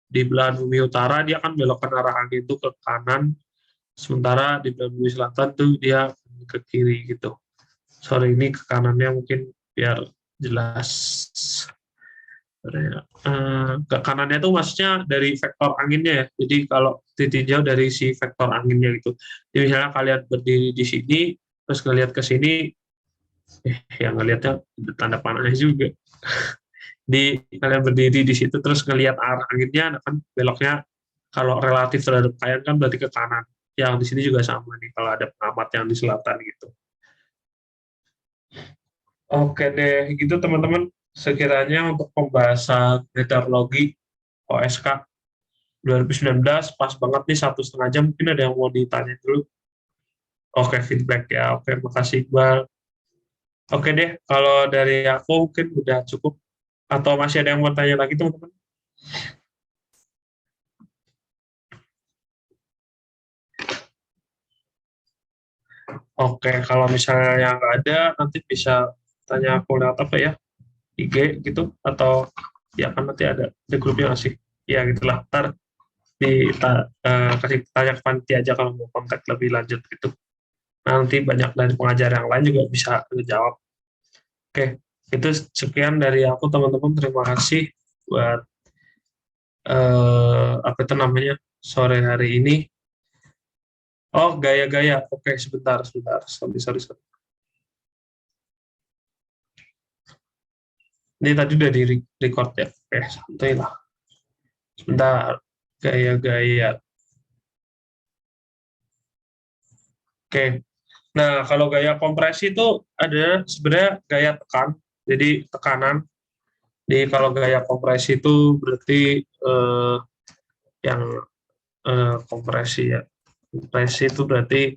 di belahan bumi utara dia akan belokkan arah angin itu ke kanan Sementara di bumi selatan tuh dia ke kiri gitu. Sorry, ini ke kanannya mungkin biar jelas. Ke kanannya itu maksudnya dari vektor anginnya ya. Jadi kalau ditinjau dari si vektor anginnya gitu. Jadi misalnya kalian berdiri di sini, terus ngelihat ke sini, yang ngelihatnya tanda panahnya juga. Di kalian berdiri di situ terus ngelihat arah anginnya, kan beloknya kalau relatif terhadap kalian kan berarti ke kanan. Yang di sini juga sama nih kalau ada pengamat yang di selatan gitu. Oke deh, gitu teman-teman. Sekiranya untuk pembahasan meteorologi OSK 2019 pas banget nih 1,5 jam, mungkin ada yang mau ditanya dulu. Oke, feedback ya. Oke, makasih Iqbal. Oke deh, kalau dari aku mungkin udah cukup. Atau masih ada yang mau tanya lagi teman-teman? Oke, kalau misalnya yang nggak ada, nanti bisa tanya aku lewat apa ya? IG gitu, atau ya kan nanti ada di grupnya nggak sih? Ya gitulah, ntar kasih tanya ke panitia aja kalau mau kontak lebih lanjut gitu. Nanti banyak dari pengajar yang lain juga bisa ngejawab. Oke, itu sekian dari aku teman-teman. Terima kasih buat apa itu namanya sore hari ini. Oh, gaya-gaya. Oke, sebentar, sebentar. Sorry, sorry, sorry. Ini tadi udah di record ya. Oke, santai lah. Sebentar. Gaya-gaya. Oke. Nah, kalau gaya kompresi itu ada sebenarnya gaya tekan. Jadi tekanan. Jadi kalau gaya kompresi itu berarti yang kompresi ya. Kompresi itu berarti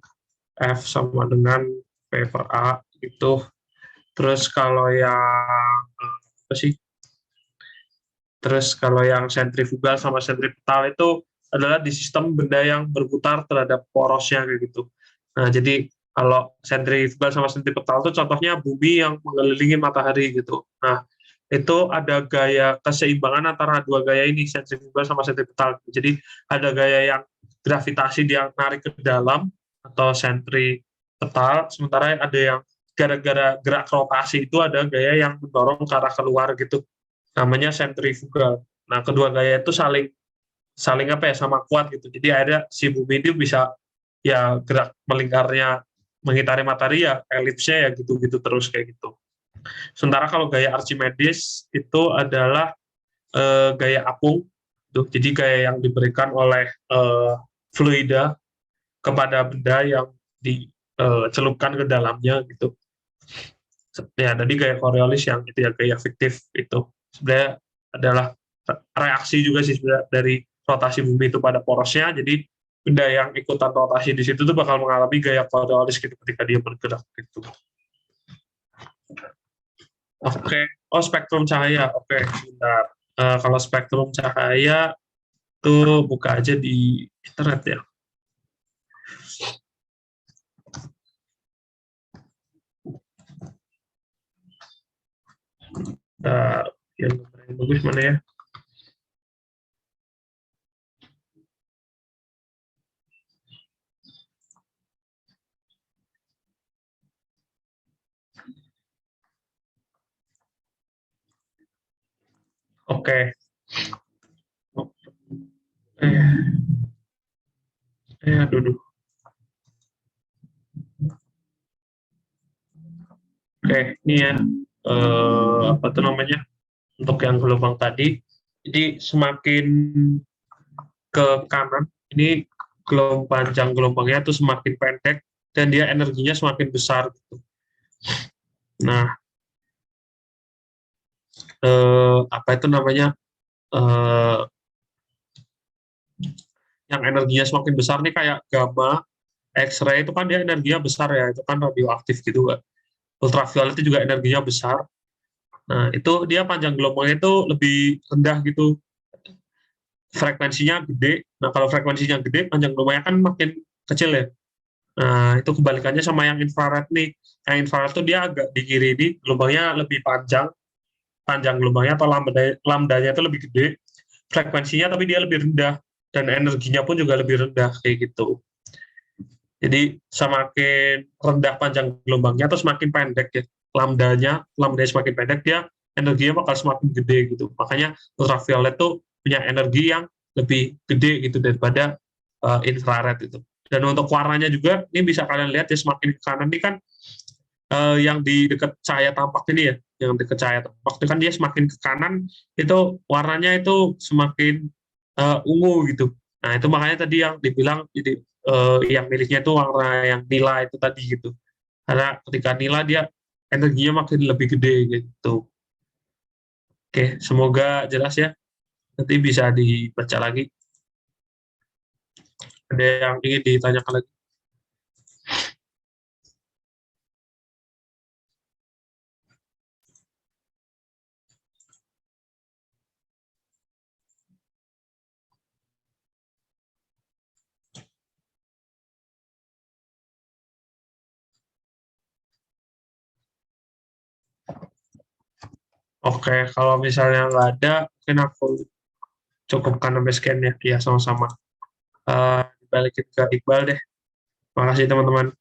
F sama dengan P per A itu. Terus kalau yang apa sih? Terus kalau yang sentrifugal sama sentripetal itu adalah di sistem benda yang berputar terhadap porosnya kayak gitu. Nah, jadi kalau sentrifugal sama sentripetal itu contohnya bumi yang mengelilingi matahari gitu. Nah, itu ada gaya keseimbangan antara dua gaya ini, sentrifugal sama sentripetal. Jadi ada gaya yang gravitasi dia narik ke dalam atau sentripetal, sementara ada yang gara-gara gerak rotasi itu ada gaya yang mendorong ke arah keluar gitu. Namanya sentrifugal. Nah, kedua gaya itu saling saling apa ya sama kuat gitu. Jadi ada si bumi itu bisa ya gerak melingkarnya mengitari matahari ya elipsnya ya gitu-gitu terus kayak gitu. Sementara kalau gaya Archimedes itu adalah gaya apung, tuh. Jadi gaya yang diberikan oleh fluida kepada benda yang dicelupkan ke dalamnya gitu. Ya, tadi gaya Coriolis yang itu ya gaya fiktif itu sebenarnya adalah reaksi juga sih sebenarnya dari rotasi bumi itu pada porosnya. Jadi benda yang ikutan rotasi di situ tuh bakal mengalami gaya Coriolis gitu ketika dia bergerak gitu. Oke, oh spektrum cahaya. Oke, sebentar. Kalau spektrum cahaya tuh buka aja di internet ya. Yang bagus mana ya? Oke. Aduh. Oke, ini ya. Apa tuh namanya? Untuk yang gelombang tadi. Jadi semakin ke kanan, ini panjang gelombangnya tuh semakin pendek dan dia energinya semakin besar. Gitu. Nah, apa itu namanya? Yang energinya semakin besar nih kayak gamma, X-ray itu kan dia energinya besar ya, itu kan radioaktif gitu kan. Ultraviolet itu juga energinya besar. Nah, itu dia panjang gelombangnya itu lebih rendah gitu. Frekuensinya gede. Nah, kalau frekuensinya gede, panjang gelombangnya kan makin kecil ya. Nah, itu kebalikannya sama yang infrared nih. Yang infrared itu dia agak di kiri ini, gelombangnya lebih panjang gelombangnya atau lambdanya itu lebih gede. Frekuensinya tapi dia lebih rendah. Dan energinya pun juga lebih rendah, kayak gitu. Jadi semakin rendah panjang gelombangnya atau semakin pendek ya lambdanya semakin pendek, dia energinya bakal semakin gede gitu. Makanya ultraviolet tuh punya energi yang lebih gede gitu daripada infrared itu. Dan untuk warnanya juga ini bisa kalian lihat ya, semakin ke kanan ini kan yang di dekat cahaya tampak ini ya, yang dekat cahaya tampak itu kan dia semakin ke kanan itu warnanya itu semakin ungu gitu. Nah itu makanya tadi yang dibilang jadi yang miliknya itu warna yang nila itu tadi gitu. Karena ketika nila dia energinya makin lebih gede gitu. Oke, semoga jelas ya. Nanti bisa dibaca lagi. Ada yang ingin ditanyakan lagi? Oke, kalau misalnya nggak ada, mungkin aku cukupkan sampai sekian ya. Ya, sama-sama. Balikin ke Iqbal deh. Makasih teman-teman.